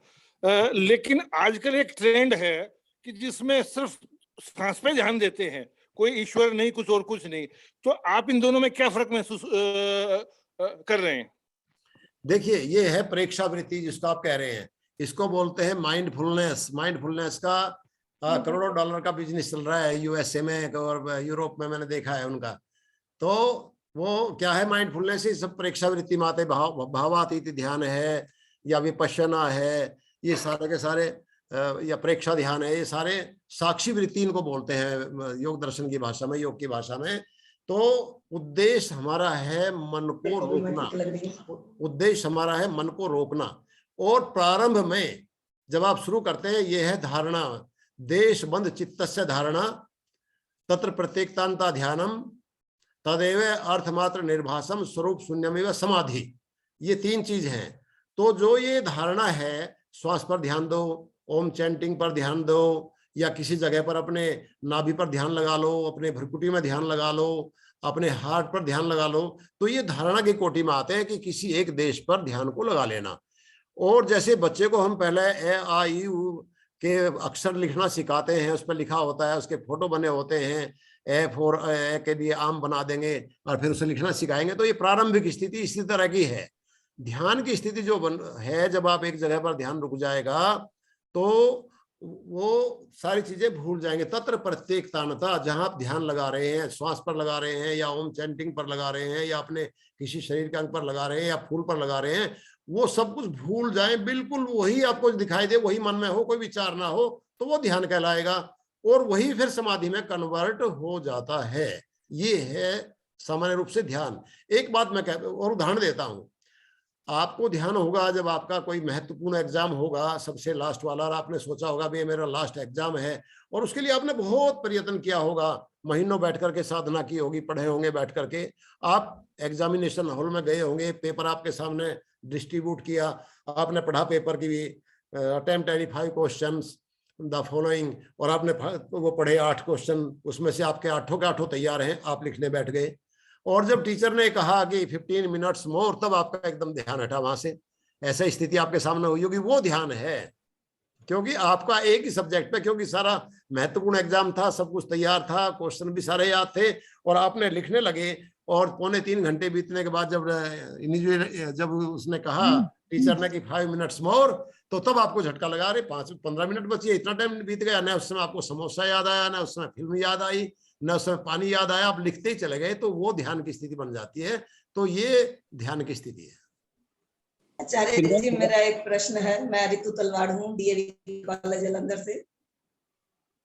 लेकिन आजकल एक ट्रेंड है कि जिसमें सिर्फ सांस पे ध्यान देते हैं, कोई ईश्वर नहीं, कुछ और कुछ नहीं। तो आप इन दोनों में क्या फर्क महसूस कर रहे हैं? देखिए, ये है प्रेक्षावृत्ति जिसको आप कह रहे हैं, इसको बोलते हैं माइंडफुलनेस। माइंडफुलनेस का करोड़ों डॉलर का बिजनेस चल रहा है यूएसए में और यूरोप में, मैंने देखा है उनका। तो वो क्या है, माइंडफुलनेस ही सब प्रेक्षावृत्ति माते भावातीत ध्यान है या विपश्यना है, ये सारे के सारे, या प्रेक्षा ध्यान है, ये सारे साक्षी वृत्ति इनको बोलते हैं योग दर्शन की भाषा में, योग की भाषा में। तो उद्देश्य हमारा है मन को रोकना, उद्देश्य हमारा है मन को रोकना। और प्रारंभ में जब आप शुरू करते हैं, ये है धारणा, देश बंध चित्तस्य धारणा, तत्र प्रत्येकतांता ध्यानम, तदेव अर्थमात्र निर्भासम स्वरूप शून्यमेव समाधि, ये 3 चीज हैं। तो जो ये धारणा है, श्वास पर ध्यान दो, ओम चैंटिंग पर ध्यान दो, या किसी जगह पर अपने नाभि पर ध्यान लगा लो, अपने भ्रुकुटी में ध्यान लगा लो, अपने हार्ट पर ध्यान लगा लो, तो ये धारणा की कोटि में आते हैं कि किसी एक देश पर ध्यान को लगा लेना। और जैसे बच्चे को हम पहले ए आ ई उ के अक्षर लिखना सिखाते हैं, उस पर लिखा होता है, उसके फोटो बने होते हैं, ए फॉर ए के लिए आम बना देंगे और फिर उसे लिखना सिखाएंगे, तो ये प्रारंभिक स्थिति इसी तरह की है। ध्यान की स्थिति जो है, जब आप एक जगह पर ध्यान रुक जाएगा तो वो सारी चीजें भूल जाएंगे। तत्र प्रत्येक तानता, जहां आप ध्यान लगा रहे हैं, श्वास पर लगा रहे हैं, या ओम चैंटिंग पर लगा रहे हैं, या अपने किसी शरीर के अंग पर लगा रहे हैं, या फूल पर लगा रहे हैं, वो सब कुछ भूल जाएं, बिल्कुल वही आपको दिखाई दे, वही मन में हो, कोई विचार ना हो, तो वो ध्यान कहलाएगा, और वही फिर समाधि में कन्वर्ट हो जाता है। ये है सामान्य रूप से ध्यान। एक बात मैं और उदाहरण देता हूं। आपको ध्यान होगा जब आपका कोई महत्वपूर्ण एग्जाम होगा, सबसे लास्ट वाला, और आपने सोचा होगा भी ये मेरा लास्ट एग्जाम है, और उसके लिए आपने बहुत प्रयत्न किया होगा, महीनों बैठ करके साधना की होगी, पढ़े होंगे बैठ करके, आप एग्जामिनेशन हॉल में गए होंगे, पेपर आपके सामने डिस्ट्रीब्यूट किया, आपने पढ़ा पेपर की भी, attempt any 5 questions the following, और आपने वो पढ़े 8 क्वेश्चन, उसमें से आपके 8 के 8 तैयार हैं, आप लिखने बैठ गए, और जब टीचर ने कहा कि 15 मिनट्स मोर, तब आपका एकदम ध्यान हटा वहां से। ऐसा स्थिति आपके सामने हुई होगी, वो ध्यान है, क्योंकि आपका एक ही सब्जेक्ट पे, क्योंकि सारा महत्वपूर्ण एग्जाम था, सब कुछ तैयार था, क्वेश्चन भी सारे याद थे, और आपने लिखने लगे, और 2.25 घंटे बीतने के बाद जब उसने कहा टीचर ने कि 5 मिनट्स मोर, तो तब आपको झटका लगा, रहे 15 मिनट बचिए, इतना टाइम बीत गया, ना उस समय आपको समोसा याद आया, ना उस समय फिल्म याद आई, न उस समय पानी याद आया, आप लिखते ही चले गए, तो वो ध्यान की स्थिति बन जाती है। तो ये ध्यान की स्थिति है। आचार्य जी, मेरा एक प्रश्न है। मैं रितु तलवाड़ हूँ, डीएवी कॉलेज जलंधर से।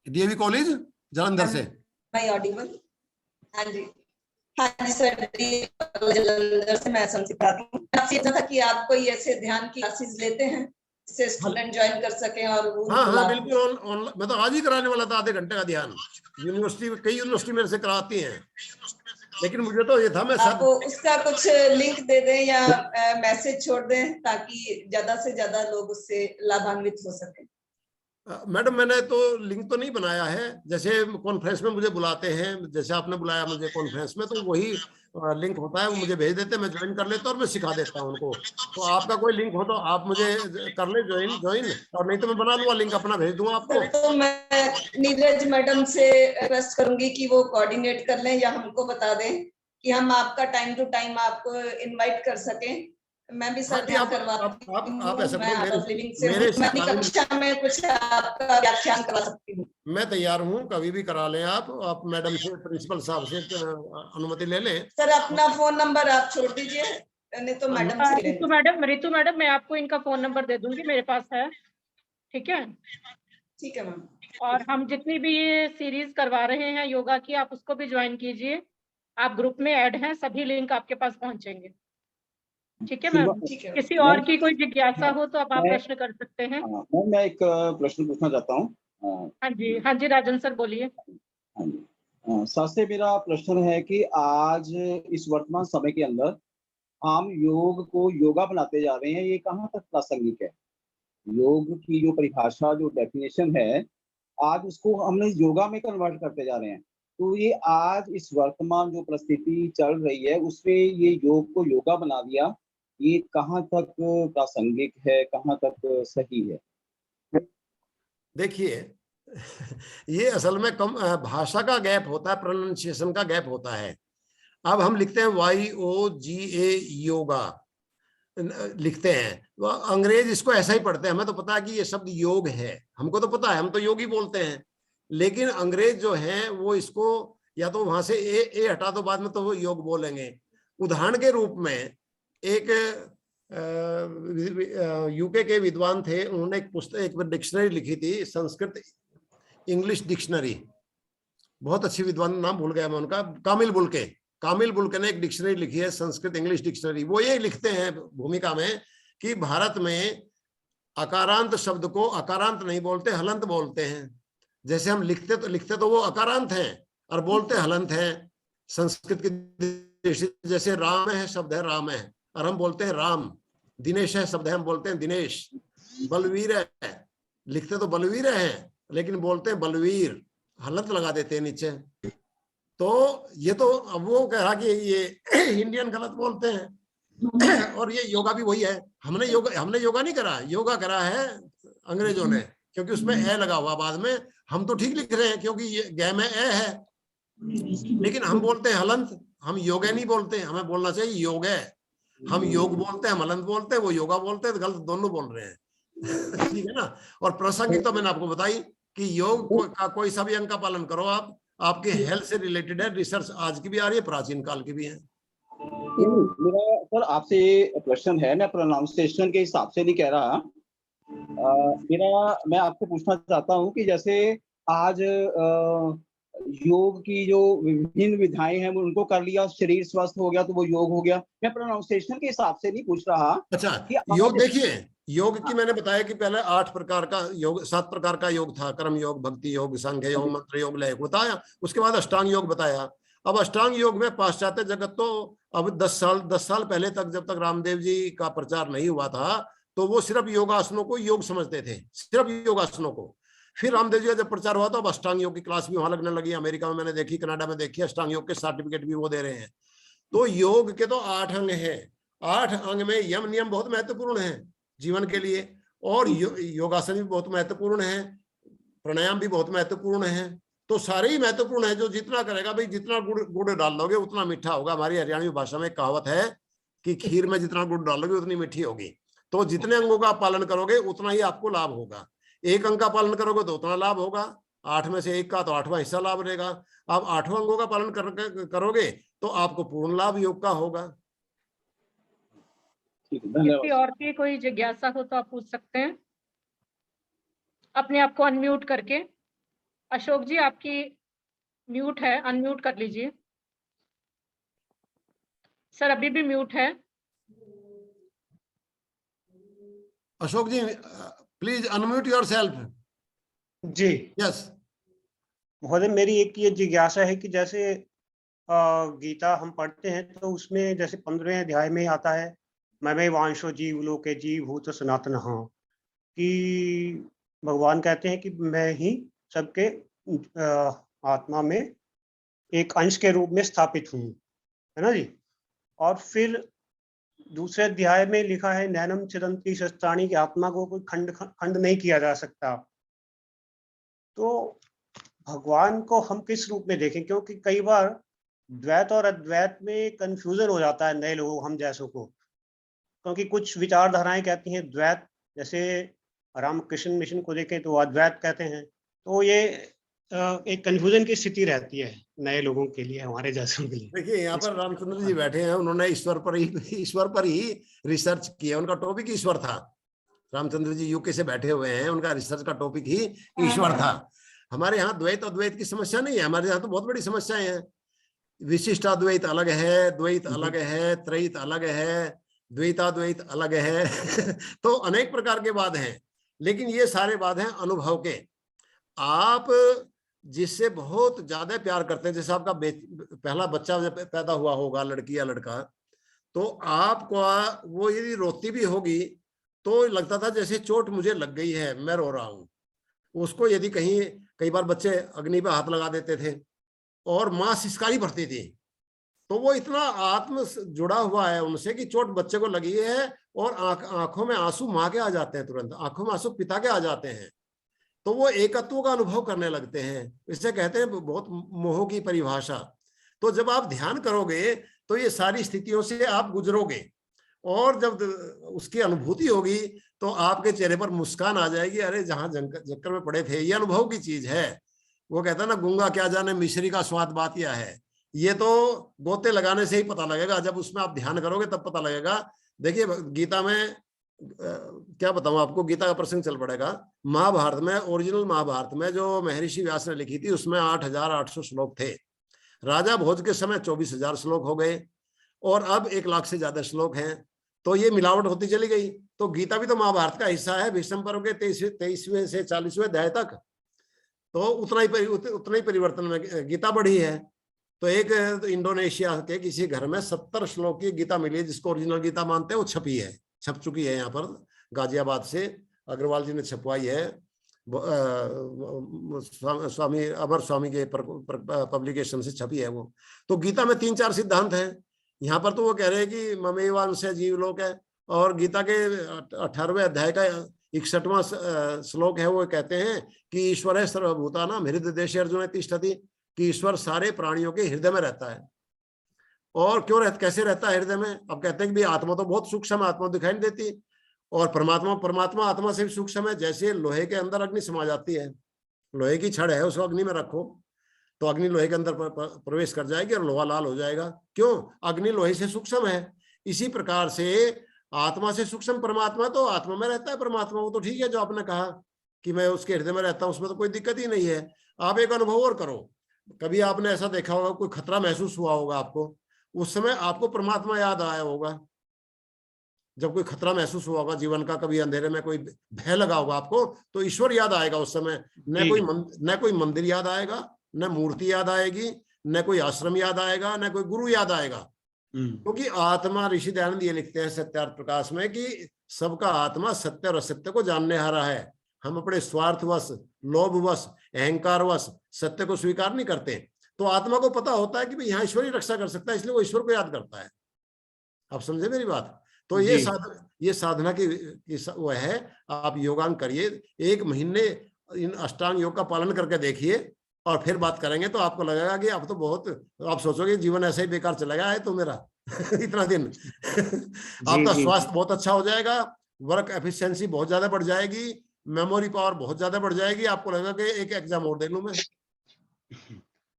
डीएवी कॉलेज जलंधर से? मैं ऑडिबल? हाँ जी, हाँ जी सर, डीएवी कॉलेज जलंधर से मैं सिखाती हूँ। आपसे था कि आप कोई ऐसे ध्यान की क्लासेस लेते हैं जिससे स्टूडेंट ज्वाइन कर सकें? और हाँ बिल्कुल, मैं तो आज ही कराने वाला था, आधे घंटे का ध्यान। यूनिवर्सिटी, कई यूनिवर्सिटी मेरे से कराती हैं, लेकिन मुझे तो ये था, मैं आपको उसका कुछ लिंक दे दें या मैसेज छोड़ दें, ताकि ज्यादा से ज्यादा लोग उससे लाभान्वित हो सके। मैडम, मैंने तो लिंक तो नहीं बनाया है। जैसे कॉन्फ्रेंस में मुझे बुलाते हैं, जैसे आपने बुलाया मुझे कॉन्फ्रेंस में, तो वही लिंक होता है, वो मुझे भेज देते हैं, मैं ज्वाइन कर लेता हूँ और मैं सिखा देता हूँ उनको। तो आपका कोई लिंक हो तो आप मुझे कर ले ज्वाइन, और नहीं तो मैं बना लूंगा लिंक, अपना भेज दूंगा आपको। तो मैं नीरज मैडम से रिक्वेस्ट करूंगी कि वो कोऑर्डिनेट कर लें, या हमको बता दें कि हम आपका टाइम टू टाइम आपको इनवाइट कर सकें। मैं भी सर ध्यान करवाती हूँ, आप ऐसा मैं मेरे कक्षा में कुछ आपका व्याख्यान करवा सकती हूँ। मैं तैयार हूँ, कभी भी करा लें आप मैडम से, प्रिंसिपल साहब से अनुमति ले लें। सर अपना फोन नंबर आप छोड़ दीजिए, नहीं तो मैडम से रितु मैडम, मैं आपको इनका फोन नंबर दे दूंगी, मेरे पास है। ठीक है? ठीक है मैम। और हम जितनी भी ये सीरीज करवा रहे हैं योगा की, आप उसको भी ज्वाइन कीजिए। आप ग्रुप में ऐड हैं, सभी लिंक आपके पास पहुंचेंगे। ठीक है मैम? किसी और की कोई जिज्ञासा हो तो आप प्रश्न कर सकते हैं। मैम, मैं एक प्रश्न पूछना चाहता हूँ। हाँ जी राजन सर, बोलिए। हाँ जी, सर से मेरा प्रश्न है कि आज इस वर्तमान समय के अंदर हम योग को योगा बनाते जा रहे हैं, ये कहाँ तक प्रासंगिक है? योग की जो परिभाषा, जो डेफिनेशन है, आज उसको हमने योगा में कन्वर्ट करते जा रहे हैं। तो ये आज इस वर्तमान जो परिस्थिति चल रही है, उसमें ये योग को योगा बना दिया, ये कहाँ तक प्रासंगिक है, कहाँ तक सही है? देखिए, ये असल में कम भाषा का गैप होता है, प्रोनाउंसिएशन का गैप होता है। अब हम लिखते हैं YOGA योगा लिखते हैं, वो अंग्रेज इसको ऐसा ही पढ़ते हैं। हमें तो पता है कि ये शब्द योग है, हमको तो पता है, हम तो योगी बोलते हैं। लेकिन अंग्रेज जो हैं वो इसको या तो वहां से ए हटा दो, बाद में तो वो योग बोलेंगे। उदाहरण के रूप में एक यूके के विद्वान थे, उन्होंने एक पुस्तक, एक डिक्शनरी लिखी थी, संस्कृत इंग्लिश डिक्शनरी। बहुत अच्छी विद्वान, नाम भूल गया मैं उनका, कामिल बुल्के ने एक डिक्शनरी लिखी है, संस्कृत इंग्लिश डिक्शनरी। वो ये लिखते हैं भूमिका में कि भारत में अकारांत शब्द को अकारांत नहीं बोलते, हलंत बोलते हैं। जैसे हम लिखते तो वो अकारांत हैं और बोलते हलंत हैं। संस्कृत की दृष्टि, जैसे राम है शब्द है राम है, और हम बोलते हैं राम। दिनेश है शब्द है, हम बोलते हैं दिनेश। बलवीर है, लिखते तो बलवीर है लेकिन बोलते हैं बलवीर, हलत लगा देते हैं नीचे। तो ये तो अब वो कह रहा कि ये इंडियन गलत बोलते हैं। और ये योगा भी वही है, हमने योगा नहीं करा, योगा करा है अंग्रेजों ने, क्योंकि उसमें ए लगा हुआ बाद में। हम तो ठीक लिख रहे हैं क्योंकि ये ग में ए है, लेकिन हम बोलते हैं हलंत, हम योगे नहीं बोलते, हमें बोलना चाहिए योग है। हम योग बोलते हैं, हम हलंत बोलते हैं, वो योगा बोलते हैं, तो गलत दोनों बोल रहे हैं। ठीक है ना। और प्रासंगिक तो मैंने आपको बताई कि योग का कोई सा भी अंग का पालन करो आप, आपके हेल्थ से रिलेटेड है। रिसर्च आज की भी आ रही है, प्राचीन काल की भी है। मेरा सर आपसे ये प्रश्न है, मैं प्रोनाउंसिएशन के हिसाब से नहीं कह रहा। मैं आपसे पूछना चाहता हूँ कि जैसे आज योग की जो विभिन्न विधाएं हैं उनको कर लिया, शरीर स्वस्थ हो गया तो वो योग हो गया। मैं प्रोनाउंसिएशन के हिसाब से नहीं पूछ रहा। अच्छा, योग देखिए, योग की मैंने बताया कि पहले 8 प्रकार का योग, 7 प्रकार का योग था। कर्म योग, भक्ति योग, सांख्य योग, मंत्र योग, लय बताया। उसके बाद अष्टांग योग बताया। अब अष्टांग योग में पाश्चात्य जगत तो अब 10 साल पहले तक, जब तक रामदेव जी का प्रचार नहीं हुआ था, तो वो सिर्फ योगासनों को योग समझते थे, सिर्फ योगासनों को। फिर रामदेव जी का जब प्रचार हुआ तो अब अष्टांग योग की क्लास भी वहां लगने लगी। अमेरिका में मैंने देखी, कनाडा में देखी, अष्टांग योग के सर्टिफिकेट भी वो दे रहे हैं। तो योग के तो 8 अंग हैं। 8 अंग में यम नियम बहुत महत्वपूर्ण है जीवन के लिए, और योगासन भी बहुत महत्वपूर्ण है, प्राणायाम भी बहुत महत्वपूर्ण है। तो सारे ही महत्वपूर्ण है। जो जितना करेगा भाई, जितना गुड़ डाल लोगे उतना मीठा होगा। हमारी हरियाणवी भाषा में कहावत है कि खीर में जितना गुड़ डालोगे उतनी मीठी होगी। तो जितने अंगों का पालन करोगे उतना ही आपको लाभ होगा। 1 अंग का पालन करोगे तो उतना लाभ होगा, 8 में से 1 का तो 8वां हिस्सा लाभ रहेगा। आप 8वां अंगों का पालन करोगे तो आपको पूर्ण लाभ योग का होगा। किसी और की कोई जिज्ञासा हो तो आप पूछ सकते हैं अपने आप को अनम्यूट करके। अशोक जी आपकी म्यूट है, अनम्यूट कर लीजिए। सर अभी भी म्यूट है। Ashok ji please unmute yourself. जी यस महोदय, मेरी एक ये जिज्ञासा है कि जैसे गीता हम पढ़ते हैं तो उसमें जैसे 15वें अध्याय में आता है मैं वांशो जीव लोके जीव भूत सनातन हाँ, कि भगवान कहते हैं कि मैं ही सबके आत्मा में एक अंश के रूप में स्थापित हूँ, है ना जी। और फिर दूसरे अध्याय में लिखा है नैनम चिरंती शस्त्राणी, की आत्मा को कोई खंड नहीं किया जा सकता। तो भगवान को हम किस रूप में देखें, क्योंकि कई बार द्वैत और अद्वैत में कंफ्यूजन हो जाता है नए लोगों हम जैसों को, क्योंकि कुछ विचारधाराएं कहती हैं द्वैत, जैसे रामकृष्ण मिशन को देखें तो अद्वैत कहते हैं। तो ये एक कंफ्यूजन की स्थिति रहती है नए लोगों के लिए, हमारे जैसों के लिए। देखिए यहाँ पर रामचंद्र जी बैठे हैं, उन्होंने ईश्वर पर ही रिसर्च किया। उनका टॉपिक ईश्वर था। रामचंद्र जी यूके से बैठे हुए हैं, उनका रिसर्च का टॉपिक ही ईश्वर था। हमारे यहाँ द्वैत अद्वैत की समस्या नहीं है, हमारे यहाँ तो बहुत बड़ी समस्याएं हैं। विशिष्टाद्वैत अलग है, द्वैत अलग है, त्रैत अलग है, द्वैताद्वैत अलग है। तो अनेक प्रकार के वाद हैं, लेकिन ये सारे वाद हैं अनुभव के। आप जिससे बहुत ज्यादा प्यार करते हैं, जैसे आपका पहला बच्चा जब पैदा हुआ होगा, लड़की या लड़का, तो आपको वो यदि रोती भी होगी तो लगता था जैसे चोट मुझे लग गई है, मैं रो रहा हूं। उसको यदि कई बार बच्चे अग्नि पे हाथ लगा देते थे और माँ सिसकारी भरती थी, तो वो इतना आत्म जुड़ा हुआ है उनसे कि चोट बच्चे को लगी है और आंखों में आंसू माँ के आ जाते हैं, तुरंत आंखों में आंसू पिता के आ जाते हैं। तो वो एकत्व का अनुभव करने लगते हैं। इसे कहते हैं बहुत मोह की परिभाषा। तो जब आप ध्यान करोगे तो ये सारी स्थितियों से आप गुजरोगे, और जब उसकी अनुभूति होगी तो आपके चेहरे पर मुस्कान आ जाएगी। अरे जहां चक्कर में पड़े थे, ये अनुभव की चीज है। वो कहता है ना, गूंगा क्या जाने मिश्री का स्वाद बात यह है। ये तो गोते लगाने से ही पता लगेगा, जब उसमें आप ध्यान करोगे तब पता लगेगा। देखिए गीता में क्या बताऊं आपको, गीता का प्रसंग चल पड़ेगा। महाभारत में, ओरिजिनल महाभारत में जो महर्षि व्यास ने लिखी थी, उसमें 8800 श्लोक थे। राजा भोज के समय 24,000 श्लोक हो गए, और अब 1 लाख से ज्यादा श्लोक हैं। तो ये मिलावट होती चली गई। तो गीता भी तो महाभारत का हिस्सा है, भीष्म पर्व के 23वें से 40वें अध्याय तक। तो उतना ही परिवर्तन में गीता बढ़ी है। तो एक तो इंडोनेशिया के किसी घर में 70 श्लोक की गीता मिली है, जिसको ओरिजिनल गीता मानते हैं, वो छपी है, छप चुकी है यहाँ पर गाजियाबाद से अग्रवाल जी ने छपवाई है, स्वामी अमर स्वामी के पब्लिकेशन से छपी है वो। तो गीता में 3-4 सिद्धांत हैं। यहाँ पर तो वो कह रहे हैं कि ममेवांश जीवलोक है, और गीता के 18वें अध्याय का 61वां श्लोक है, वो कहते हैं कि ईश्वर है सर्वभूतानां हृदय देशे अर्जुन तिष्ठति, कि ईश्वर सारे प्राणियों के हृदय में रहता है। और क्यों कैसे रहता है हृदय में? अब कहते हैं कि भाई आत्मा तो बहुत सूक्ष्म है, आत्मा दिखाई नहीं देती, और परमात्मा आत्मा से भी सूक्ष्म है। जैसे लोहे के अंदर अग्नि समा जाती है, लोहे की छड़ है, उसको अग्नि में रखो तो अग्नि लोहे के अंदर प्रवेश कर जाएगी और लोहा लाल हो जाएगा। क्यों? अग्नि लोहे से सूक्ष्म है। इसी प्रकार से आत्मा से सूक्ष्म परमात्मा, तो आत्मा में रहता है परमात्मा, वो तो ठीक है जो आपने कहा कि मैं उसके हृदय में रहता हूं, उसमें तो कोई दिक्कत ही नहीं है। आप एक अनुभव और करो, कभी आपने ऐसा देखा होगा, कोई खतरा महसूस हुआ होगा आपको, उस समय आपको परमात्मा याद आया होगा। जब कोई खतरा महसूस हुआ होगा जीवन का, कभी अंधेरे में कोई भय लगा होगा आपको, तो ईश्वर याद आएगा उस समय। न कोई मंदिर याद आएगा, न मूर्ति याद आएगी, न कोई आश्रम याद आएगा, न कोई गुरु याद आएगा। क्योंकि आत्मा, ऋषि दयानंद ये लिखते हैं सत्यार्थ प्रकाश में कि सबका आत्मा सत्य और असत्य को जानने हारा है। हम अपने स्वार्थवश, लोभवश, अहंकारवश सत्य को स्वीकार नहीं करते। तो आत्मा को पता होता है कि भाई यहाँ ईश्वर ही रक्षा कर सकता है, इसलिए वो ईश्वर को याद करता है। आप समझे मेरी बात? तो ये साधना की वो है। आप योगांग करिए, 1 महीने इन अष्टांग योग का पालन करके देखिए, और फिर बात करेंगे तो आपको लगेगा कि अब तो बहुत, आप सोचोगे जीवन ऐसे ही बेकार चला गया है तो मेरा इतना दिन आपका स्वास्थ्य बहुत अच्छा हो जाएगा, वर्क एफिशिएंसी बहुत ज्यादा बढ़ जाएगी, मेमोरी पावर बहुत ज्यादा बढ़ जाएगी। आपको लगेगा कि एक एग्जाम और दे लूं मैं।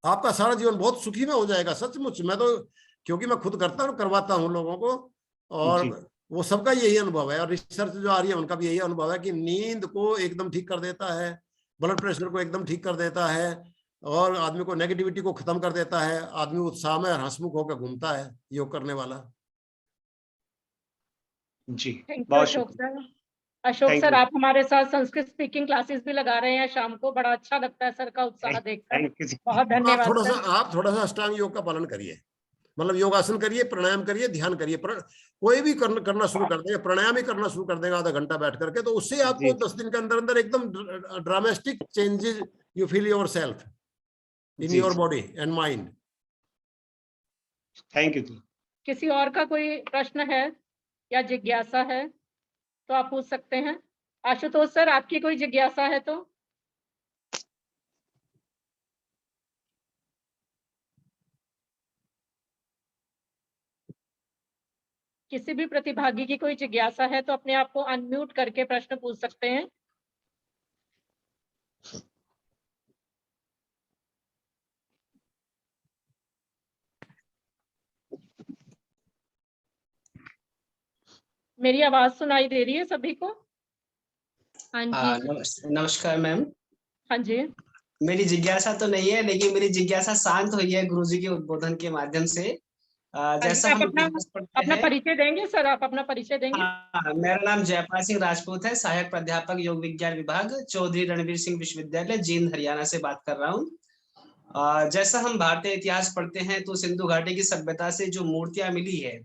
आपका सारा जीवन बहुत सुखी में हो जाएगा, सचमुच। मैं तो, क्योंकि मैं खुद करता हूँ, करवाता हूँ लोगों को, और वो सबका यही अनुभव है, और रिसर्च जो आ रही है उनका भी यही अनुभव है कि नींद को एकदम ठीक कर देता है, ब्लड प्रेशर को एकदम ठीक कर देता है, और आदमी को नेगेटिविटी को खत्म कर देता है। आदमी उत्साह में हंसमुख होकर घूमता है योग करने वाला। जी, thank you Ashok sir. Ashok sir, आप हमारे साथ संस्कृत स्पीकिंग क्लासेस भी लगा रहे हैं शाम को, बड़ा अच्छा लगता है सर का उत्साह देखकर। बहुत धन्यवाद सर। आप थोड़ा सा अष्टांग योग का पालन करिए, मतलब योगासन करिए, प्राणायाम करिए, ध्यान करिए। कोई भी करना शुरू कर देगा, प्राणायाम ही करना शुरू कर देगा आधा घंटा बैठ करके, तो उससे आपको 10 दिन के अंदर अंदर एकदम drumstick changes you feel your self in your body and mind. Thank you. किसी और का कोई प्रश्न है या जिज्ञासा है तो आप पूछ सकते हैं। आशुतोष सर, आपकी कोई जिज्ञासा है तो? किसी भी प्रतिभागी की कोई जिज्ञासा है तो अपने आप को अनम्यूट करके प्रश्न पूछ सकते हैं। मेरी आवाज सुनाई दे रही है सभी को? हाँ जी। नमस्कार मैम। हाँ जी। मेरी जिज्ञासा तो नहीं है, लेकिन मेरी जिज्ञासा शांत हुई है गुरुजी के उद्बोधन के माध्यम से। जैसा हम अपना परिचय देंगे सर? आप अपना परिचय देंगे? हाँ, मेरा नाम जयपाल सिंह राजपूत है, सहायक प्राध्यापक योग विज्ञान विभाग, चौधरी रणवीर सिंह विश्वविद्यालय, जींद, हरियाणा से बात कर रहा हूँ। जैसा हम भारतीय इतिहास पढ़ते हैं तो सिंधु घाटी की सभ्यता से जो मूर्तियां मिली है,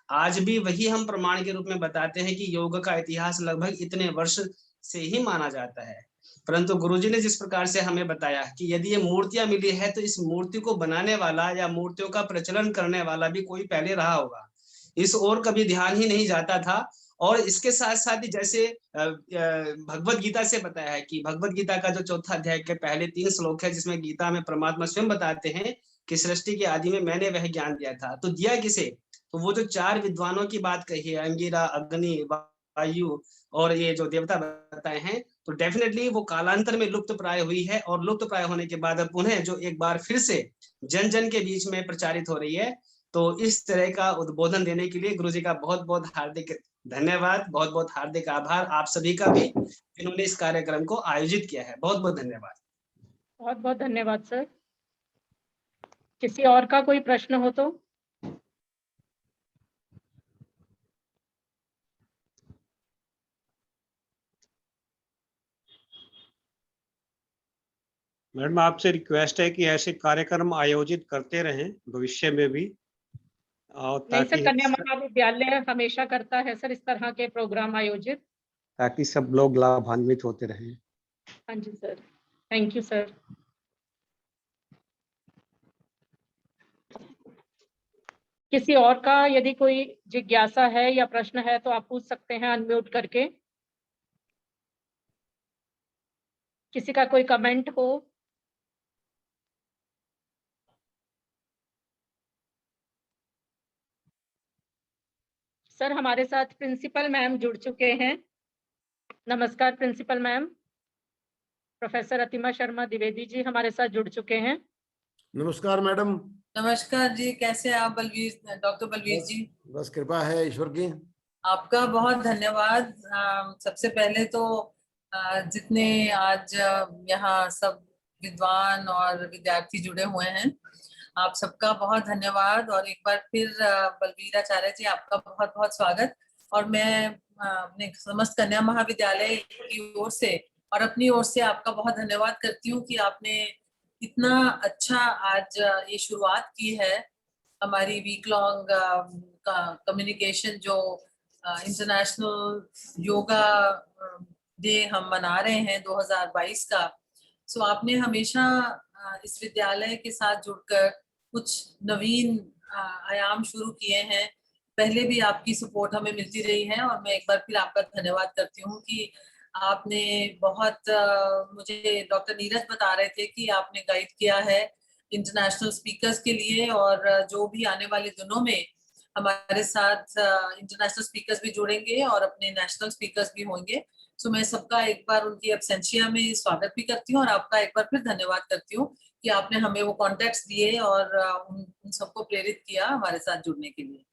आज भी वही हम प्रमाण के रूप में बताते हैं कि योग का इतिहास लगभग इतने वर्ष से ही माना जाता है। परंतु गुरुजी ने जिस प्रकार से हमें बताया कि यदि ये मूर्तियां मिली है तो इस मूर्ति को बनाने वाला या मूर्तियों का प्रचलन करने वाला भी कोई पहले रहा होगा, इस ओर कभी ध्यान ही नहीं जाता था। और इसके साथ साथ ही जैसे भगवत गीता से बताया है कि भगवत गीता का जो 4था अध्याय के पहले 3 श्लोक है, जिसमें गीता में परमात्मा स्वयं बताते हैं कि सृष्टि के आदि में मैंने वह ज्ञान दिया था। तो दिया किसे? तो वो जो 4 विद्वानों की बात कही है, अंगिरा, अग्नि, वायु और ये जो देवता बताए हैं, तो डेफिनेटली वो कालांतर में लुप्त प्राय हुई है, और लुप्त प्राय होने के बाद पुनः जो एक बार फिर से जन जन के बीच में प्रचारित हो रही है। तो इस तरह का उद्बोधन देने के लिए गुरुजी का बहुत बहुत हार्दिक धन्यवाद, बहुत बहुत हार्दिक आभार आप सभी का भी, जिन्होंने इस कार्यक्रम को आयोजित किया है। बहुत बहुत धन्यवाद। बहुत बहुत धन्यवाद सर। किसी और का कोई प्रश्न हो तो? मैडम आपसे रिक्वेस्ट है कि ऐसे कार्यक्रम आयोजित करते रहें भविष्य में भी, और नहीं सर, ताकि कन्या महाविद्यालय हमेशा करता है सर इस तरह के प्रोग्राम आयोजित। सब लोग लाभान्वित होते रहें। हाँ जी सर, थैंक यू सर। किसी और का यदि कोई जिज्ञासा है या प्रश्न है तो आप पूछ सकते हैं अनम्यूट करके। किसी का कोई कमेंट हो? सर हमारे साथ प्रिंसिपल मैम जुड़ चुके हैं। नमस्कार principal ma'am. Professor Atima Sharma Dwivedi ji हमारे साथ जुड़ चुके हैं। नमस्कार मैडम। नमस्कार जी, कैसे हैं आप बलवीर, डॉक्टर बलवीर जी? बस कृपा है ईश्वर की। आपका बहुत धन्यवाद। सबसे पहले तो जितने आज यहाँ सब विद्वान और विद्यार्थी जुड़े हुए हैं, आप सबका बहुत धन्यवाद। और एक बार फिर बलवीर आचार्य जी, आपका बहुत बहुत स्वागत। और मैं अपने समस्त कन्या महाविद्यालय की ओर से और अपनी ओर से आपका बहुत धन्यवाद करती हूँ कि आपने इतना अच्छा आज ये शुरुआत की है हमारी वीक लॉन्ग कम्युनिकेशन जो इंटरनेशनल योगा डे हम मना रहे हैं 2022 का। सो आपने हमेशा इस विद्यालय के साथ जुड़कर कुछ नवीन आयाम शुरू किए हैं। पहले भी आपकी सपोर्ट हमें मिलती रही है और मैं एक बार फिर आपका धन्यवाद करती हूँ कि आपने बहुत मुझे डॉक्टर नीरज बता रहे थे कि आपने गाइड किया है इंटरनेशनल स्पीकर्स के लिए, और जो भी आने वाले दिनों में हमारे साथ इंटरनेशनल स्पीकर्स भी जुड़ेंगे और अपने नेशनल स्पीकर्स भी होंगे। सो मैं सबका एक बार उनकी एब्सेंशिया में स्वागत भी करती हूँ और आपका एक बार फिर धन्यवाद करती हूँ कि आपने हमें वो कॉन्टेक्ट्स दिए और उन सबको प्रेरित किया हमारे साथ जुड़ने के लिए।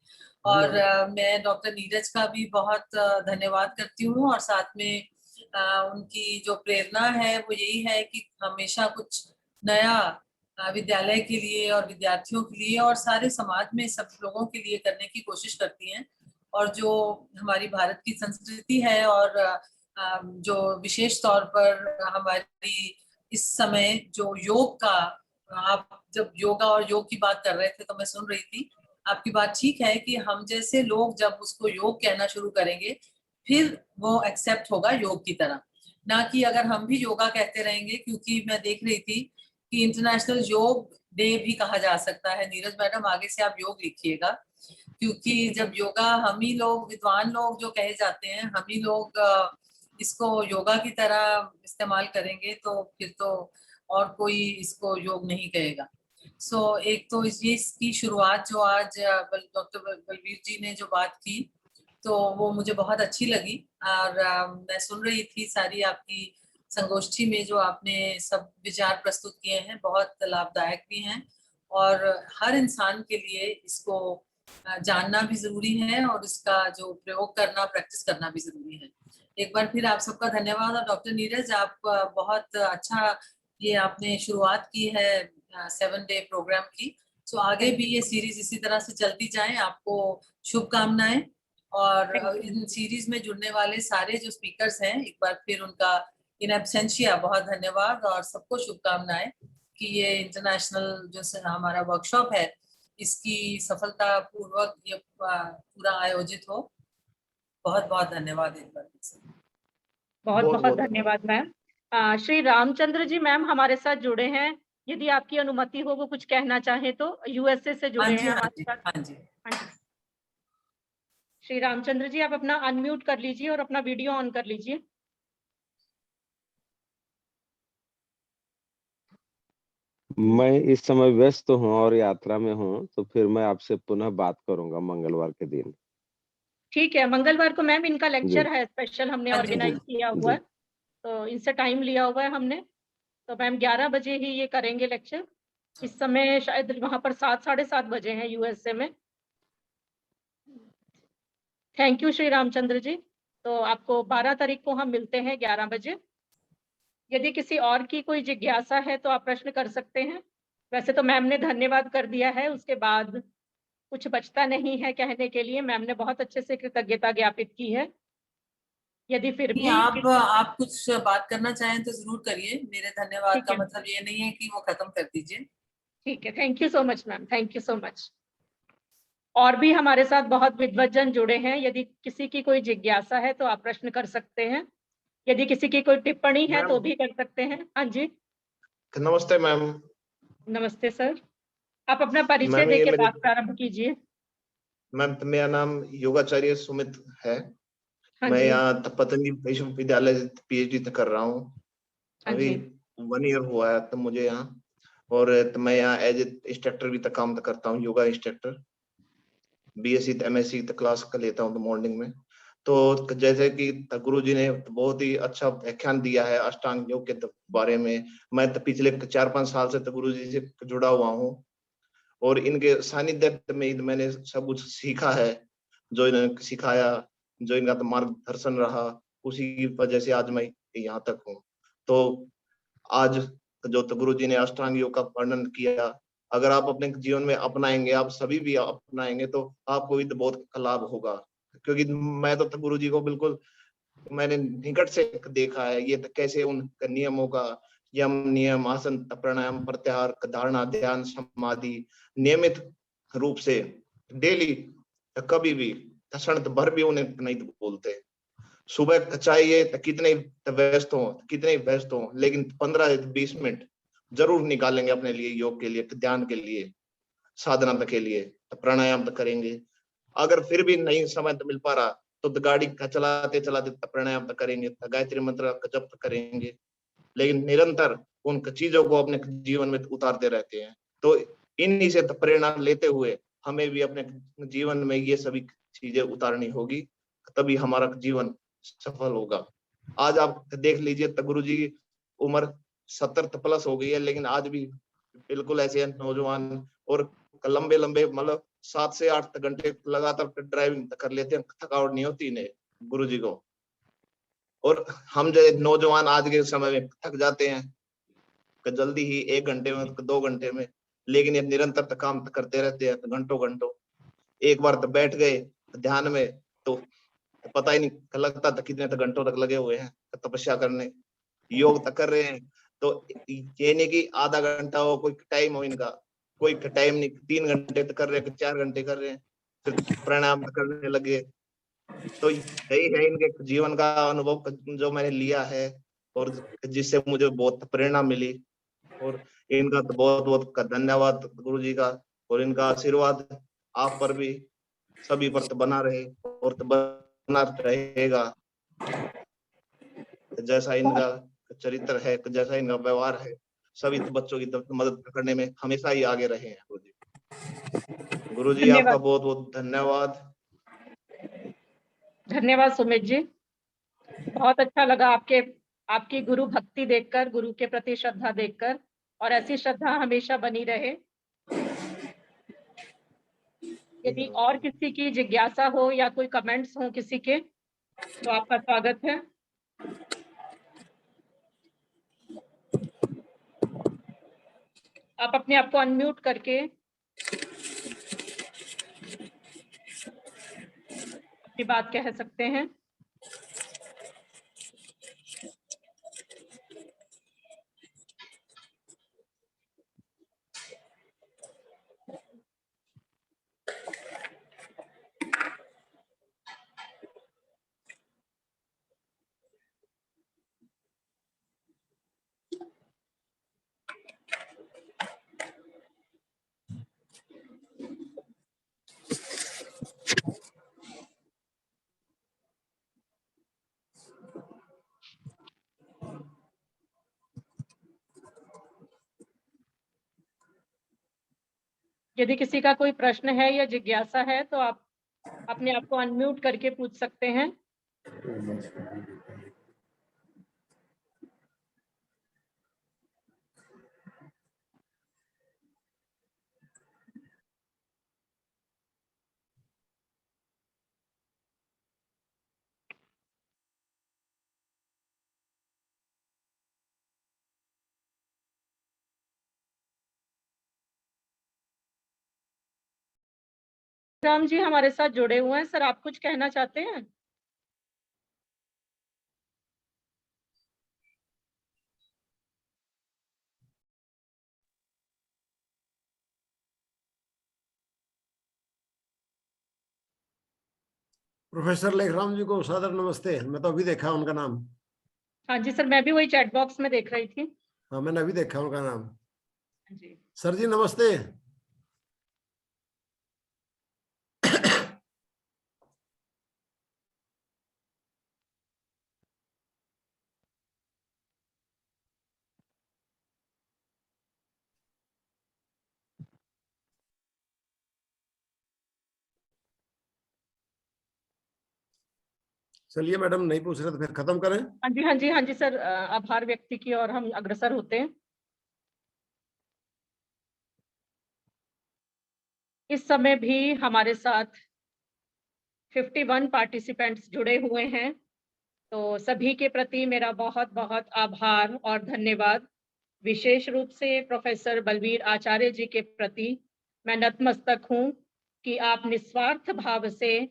और मैं डॉक्टर नीरज का भी बहुत धन्यवाद करती हूँ, और साथ में उनकी जो प्रेरणा है वो यही है कि हमेशा कुछ नया विद्यालय के लिए और विद्यार्थियों के लिए और सारे समाज में सब लोगों के लिए करने की कोशिश करती हैं। और जो हमारी भारत की संस्कृति है और जो विशेष तौर पर हमारी इस समय जो योग का, आप जब योगा और योग की बात कर रहे थे तो मैं सुन रही थी, आपकी बात ठीक है कि हम जैसे लोग जब उसको योग कहना शुरू करेंगे फिर वो एक्सेप्ट होगा योग की तरह, ना कि अगर हम भी योगा कहते रहेंगे। क्योंकि मैं देख रही थी कि इंटरनेशनल योग डे भी कहा जा सकता है। नीरज मैडम आगे से आप योग लिखिएगा, क्योंकि जब योगा हम ही लोग विद्वान लोग जो कहे जाते हैं, हम ही लोग इसको योगा की तरह इस्तेमाल करेंगे तो फिर तो और कोई इसको योग नहीं कहेगा। सो एक तो ये इसकी शुरुआत जो आज डॉक्टर बलवीर जी ने जो बात की तो वो मुझे बहुत अच्छी लगी। और मैं सुन रही थी सारी आपकी संगोष्ठी में जो आपने सब विचार प्रस्तुत किए हैं, बहुत लाभदायक भी हैं और हर इंसान के लिए इसको जानना भी जरूरी है और इसका जो प्रयोग करना, प्रैक्टिस करना भी जरूरी है। एक बार फिर आप सबका धन्यवाद। और डॉक्टर नीरज, आप बहुत अच्छा ये आपने शुरुआत की है 7 डे प्रोग्राम की। सो आगे भी ये सीरीज इसी तरह से चलती जाए। आपको शुभकामनाएं। और इन सीरीज में जुड़ने वाले सारे जो स्पीकर्स हैं, एक बार फिर उनका इन एब्सेंशिया बहुत धन्यवाद और सबको शुभकामनाएं कि ये इंटरनेशनल जो हमारा वर्कशॉप है इसकी सफलता पूर्वक ये पूरा आयोजित हो। बहुत बहुत धन्यवाद एक बार से। बहुत बहुत धन्यवाद मैम। श्री रामचंद्र जी मैम हमारे साथ जुड़े हैं, यदि आपकी अनुमति हो वो कुछ कहना चाहे तो। यूएसए से जुड़े हैं हमारे साथ। हाँ जी। श्री रामचंद्र जी आप अपना अनम्यूट कर लीजिए और अपना वीडियो ऑन कर लीजिए। मैं इस समय व्यस्त हूँ और यात्रा में हूँ, तो फिर मैं आपसे पुनः बात करूंगा मंगलवार के दिन। ठीक है, मंगलवार को मैम इनका लेक्चर है स्पेशल, हमने ऑर्गेनाइज किया हुआ है तो इनसे टाइम लिया हुआ है हमने। तो मैम 11 बजे ही ये करेंगे लेक्चर। इस समय शायद वहां पर 7 साढ़े 7 बजे हैं यूएसए में। Thank you Shri Ramchandra ji. तो आपको 12 तारीख को हम मिलते हैं 11 बजे। यदि किसी और की कोई जिज्ञासा है तो आप प्रश्न कर सकते हैं। वैसे तो मैम ने धन्यवाद कर दिया है, उसके बाद कुछ बचता नहीं है कहने के लिए। मैम ने बहुत अच्छे से कृतज्ञता ज्ञापित की है। यदि फिर भी आप कुछ बात करना चाहें तो जरूर करिए। मेरे धन्यवाद ठीक का है। मतलब ये नहीं है कि वो खत्म कर दीजिए। ठीक है, thank you so much ma'am, thank you so much. और भी हमारे साथ बहुत विद्वज्जन जुड़े हैं, यदि किसी की कोई जिज्ञासा है तो आप प्रश्न कर सकते हैं, यदि किसी की कोई टिप्पणी है तो भी कर सकते हैं। हाँ जी, नमस्ते मैम। नमस्ते सर, आप अपना परिचय मैम, ये देके मेरे बात प्रारंभ कीजिए। मैम, मेरा नाम योगाचार्य सुमित है। हाँ मैं जी, यहाँ पतंजलि विश्वविद्यालय से पीएचडी तक कर रहा हूँ। हाँ अभी जी, 1 ईयर हुआ है तो मुझे यहाँ, और तो मैं यहाँ एज इंस्ट्रक्टर भी तक काम करता हूँ, योगा इंस्ट्रक्टर। बीएससी एमएससी तक क्लास का लेता हूँ तो मॉर्निंग में। तो जैसे कि गुरु जी ने बहुत ही अच्छा व्याख्यान दिया है अष्टांग योग के बारे में। मैं तो पिछले 4-5 साल से तो गुरु जी से जुड़ा हुआ हूँ, और इनके सानिध्य में मैंने सब कुछ सीखा है। जो इन्होंने सिखाया, जो इनका तो मार्गदर्शन रहा, उसी की वजह से आज मैं यहाँ तक हूँ। तो आज जो तो गुरु जी ने अष्टांग योग का वर्णन किया, अगर आप अपने जीवन में अपनाएंगे, आप सभी भी अपनाएंगे, तो आपको भी तो बहुत लाभ होगा। क्योंकि मैं तो गुरु जी को बिल्कुल मैंने निकट से देखा है, ये तो कैसे उनके नियमों का यम नियम, आसन, प्राणायाम, प्रत्याहार, धारणा, ध्यान, समाधि नियमित रूप से डेली, कभी भी क्षण भर भी उन्हें नहीं बोलते। सुबह चाहिए तो कितने व्यस्त हो, लेकिन 15-20 मिनट जरूर निकालेंगे अपने लिए, योग के लिए, ध्यान के लिए, साधना के लिए, तो प्राणायाम तो करेंगे। अगर फिर भी नहीं समय तो मिल पा रहा, तो गाड़ी चलाते चलाते प्राणायाम तो करेंगे, गायत्री मंत्र का जप करेंगे, लेकिन निरंतर उन चीजों को अपने जीवन में उतारते रहते हैं। तो इन्हीं से प्रेरणा लेते हुए हमें भी अपने जीवन में ये सभी चीजें उतारनी होगी, तभी हमारा जीवन सफल होगा। आज आप देख लीजिए, गुरु जी की उम्र 70 प्लस हो गई है, लेकिन आज भी बिल्कुल ऐसे नौजवान, और लंबे लंबे मतलब 7 से 8 घंटे लगातार ड्राइविंग कर लेते हैं, थकावट नहीं होती इन्हें, गुरु जी को। और हम जो नौजवान आज के समय में थक जाते हैं जल्दी ही, 1 घंटे में, 2 घंटे में, लेकिन ये निरंतर काम करते रहते हैं घंटों घंटों। एक बार तो बैठ गए ध्यान में, तो पता ही नहीं लगता था कितने घंटों तक लगे हुए हैं तपस्या करने, योग तक कर रहे हैं। तो ये नहीं कि आधा घंटा हो, कोई टाइम हो इनका, कोई टाइम नहीं, 3 घंटे तक कर रहे हैं, 4 घंटे कर रहे हैं, फिर प्राणायाम करने लगे। तो यही है इनके जीवन का अनुभव जो मैंने लिया है, और जिससे मुझे बहुत प्रेरणा मिली। और इनका तो बहुत बहुत धन्यवाद गुरु जी का, और इनका आशीर्वाद आप पर भी, सभी पर तो बना रहे, और तो बना रहेगा। जैसा इनका चरित्र है, जैसा इनका व्यवहार है, सभी तो बच्चों की मदद करने में हमेशा ही आगे रहे हैं गुरु जी। गुरु जी, आपका धन्यवाद, बहुत बहुत धन्यवाद। धन्यवाद सुमित जी, बहुत अच्छा लगा आपकी गुरु भक्ति देखकर, गुरु के प्रति श्रद्धा देखकर, और ऐसी श्रद्धा हमेशा बनी रहे। यदि और किसी की जिज्ञासा हो या कोई कमेंट्स हो किसी के, तो आपका स्वागत है। आप अपने आप को अनम्यूट करके अपनी बात कह सकते हैं। यदि किसी का कोई प्रश्न है या जिज्ञासा है तो आप अपने आप को अनम्यूट करके पूछ सकते हैं। राम जी हमारे साथ जुड़े हुए हैं, सर आप कुछ कहना चाहते हैं? प्रोफेसर लेखराम जी को सादर नमस्ते। मैं तो अभी देखा उनका नाम। हाँ जी सर, मैं भी वही चैट बॉक्स में देख रही थी। हाँ, मैंने अभी देखा उनका नाम। जी सर जी नमस्ते। चलिए मैडम, नहीं पूछ रहे तो फिर खत्म करें। हाँ जी, हाँ जी, हाँ जी सर, आभार व्यक्ति की और हम अग्रसर होते हैं। इस समय भी हमारे साथ 51 पार्टिसिपेंट्स जुड़े हुए हैं, तो सभी के प्रति मेरा बहुत बहुत आभार और धन्यवाद। विशेष रूप से प्रोफेसर बलवीर आचार्य जी के प्रति मैं नतमस्तक हूँ कि आप निस्वार्थ भाव से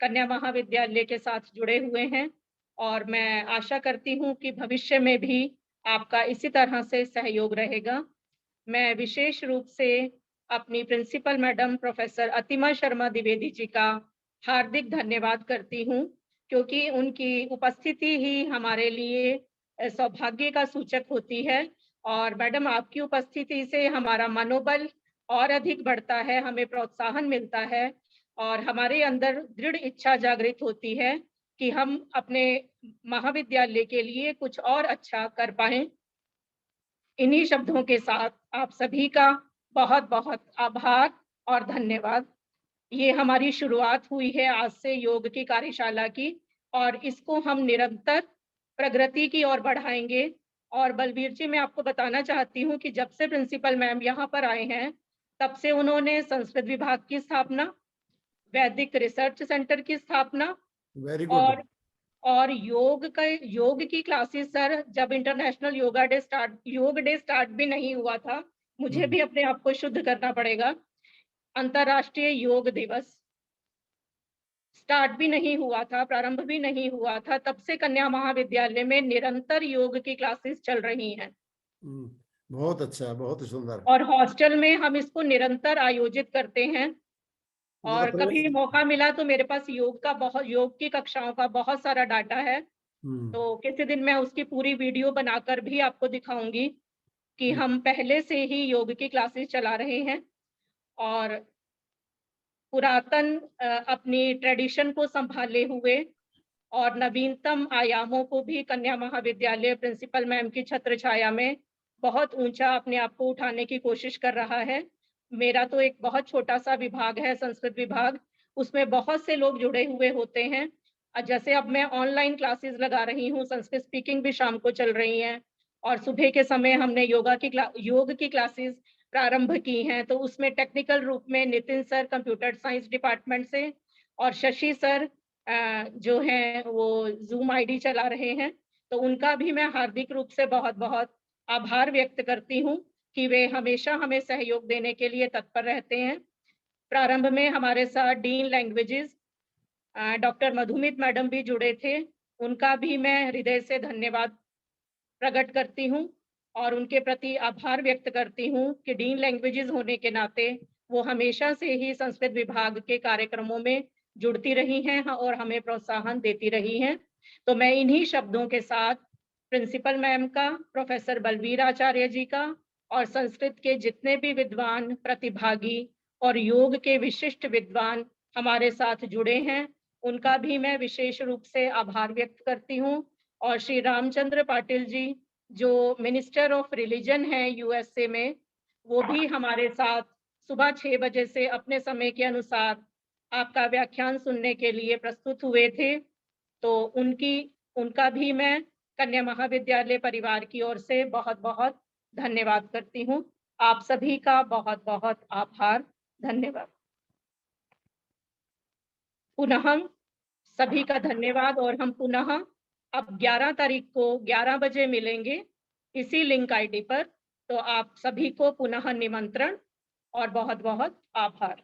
कन्या महाविद्यालय के साथ जुड़े हुए हैं, और मैं आशा करती हूँ कि भविष्य में भी आपका इसी तरह से सहयोग रहेगा। मैं विशेष रूप से अपनी principal madam professor Atima Sharma Dwivedi ji का हार्दिक धन्यवाद करती हूँ, क्योंकि उनकी उपस्थिति ही हमारे लिए सौभाग्य का सूचक होती है। और मैडम, आपकी उपस्थिति से हमारा मनोबल और अधिक बढ़ता है, हमें प्रोत्साहन मिलता है और हमारे अंदर दृढ़ इच्छा जागृत होती है कि हम अपने महाविद्यालय के लिए कुछ और अच्छा कर पाएं। इन्हीं शब्दों के साथ आप सभी का बहुत बहुत आभार और धन्यवाद। ये हमारी शुरुआत हुई है आज से योग की कार्यशाला की, और इसको हम निरंतर प्रगति की ओर बढ़ाएंगे। और बलवीर जी, मैं आपको बताना चाहती हूँ कि जब से प्रिंसिपल मैम यहाँ पर आए हैं, तब से उन्होंने संस्कृत विभाग की स्थापना, वैदिक रिसर्च सेंटर की स्थापना, वेरी गुड। और योग की क्लासेस सर, जब इंटरनेशनल योग डे स्टार्ट भी नहीं हुआ था, मुझे भी अपने आप को शुद्ध करना पड़ेगा, अंतर्राष्ट्रीय योग दिवस स्टार्ट भी नहीं हुआ था, प्रारंभ भी नहीं हुआ था, तब से कन्या महाविद्यालय में निरंतर योग की क्लासेस चल रही हैं। बहुत अच्छा, बहुत सुंदर। और हॉस्टल में हम इसको निरंतर आयोजित करते हैं, और कभी मौका मिला तो मेरे पास योग की कक्षाओं का बहुत सारा डाटा है, तो किसी दिन मैं उसकी पूरी वीडियो बनाकर भी आपको दिखाऊंगी कि हम पहले से ही योग की क्लासेस चला रहे हैं, और पुरातन अपनी ट्रेडिशन को संभाले हुए और नवीनतम आयामों को भी कन्या महाविद्यालय प्रिंसिपल मैम की छत्र छाया में बहुत ऊंचा अपने आप को उठाने की कोशिश कर रहा है। मेरा तो एक बहुत छोटा सा विभाग है, संस्कृत विभाग, उसमें बहुत से लोग जुड़े हुए होते हैं। जैसे अब मैं ऑनलाइन क्लासेस लगा रही हूँ, संस्कृत स्पीकिंग भी शाम को चल रही हैं, और सुबह के समय हमने योग की क्लासेस प्रारंभ की हैं, तो उसमें टेक्निकल रूप में Nitin sir computer science department से और शशि सर जो हैं वो जूम आईडी चला रहे हैं, तो उनका भी मैं हार्दिक रूप से बहुत बहुत आभार व्यक्त करती हूँ कि वे हमेशा हमें सहयोग देने के लिए तत्पर रहते हैं। प्रारंभ में हमारे साथ dean languages doctor Madhumita madam भी जुड़े थे, उनका भी मैं हृदय से धन्यवाद प्रकट करती हूँ और उनके प्रति आभार व्यक्त करती हूँ कि डीन लैंग्वेजेस होने के नाते वो हमेशा से ही संस्कृत विभाग के कार्यक्रमों में जुड़ती रही हैं और हमें प्रोत्साहन देती रही हैं। तो मैं इन्हीं शब्दों के साथ प्रिंसिपल मैम का, प्रोफेसर बलवीर आचार्य जी का और संस्कृत के जितने भी विद्वान, प्रतिभागी और योग के विशिष्ट विद्वान हमारे साथ जुड़े हैं, उनका भी मैं विशेष रूप से आभार व्यक्त करती हूँ। और श्री रामचंद्र पाटिल जी जो मिनिस्टर ऑफ रिलीजन है यूएसए में, वो भी हमारे साथ सुबह 6 बजे से अपने समय के अनुसार आपका व्याख्यान सुनने के लिए प्रस्तुत हुए थे, तो उनका भी मैं कन्या महाविद्यालय परिवार की ओर से बहुत बहुत धन्यवाद करती हूँ। आप सभी का बहुत बहुत आभार, धन्यवाद। पुनः सभी का धन्यवाद, और हम पुनः अब 11 तारीख को 11 बजे मिलेंगे इसी लिंक आईडी पर, तो आप सभी को पुनः निमंत्रण और बहुत बहुत आभार।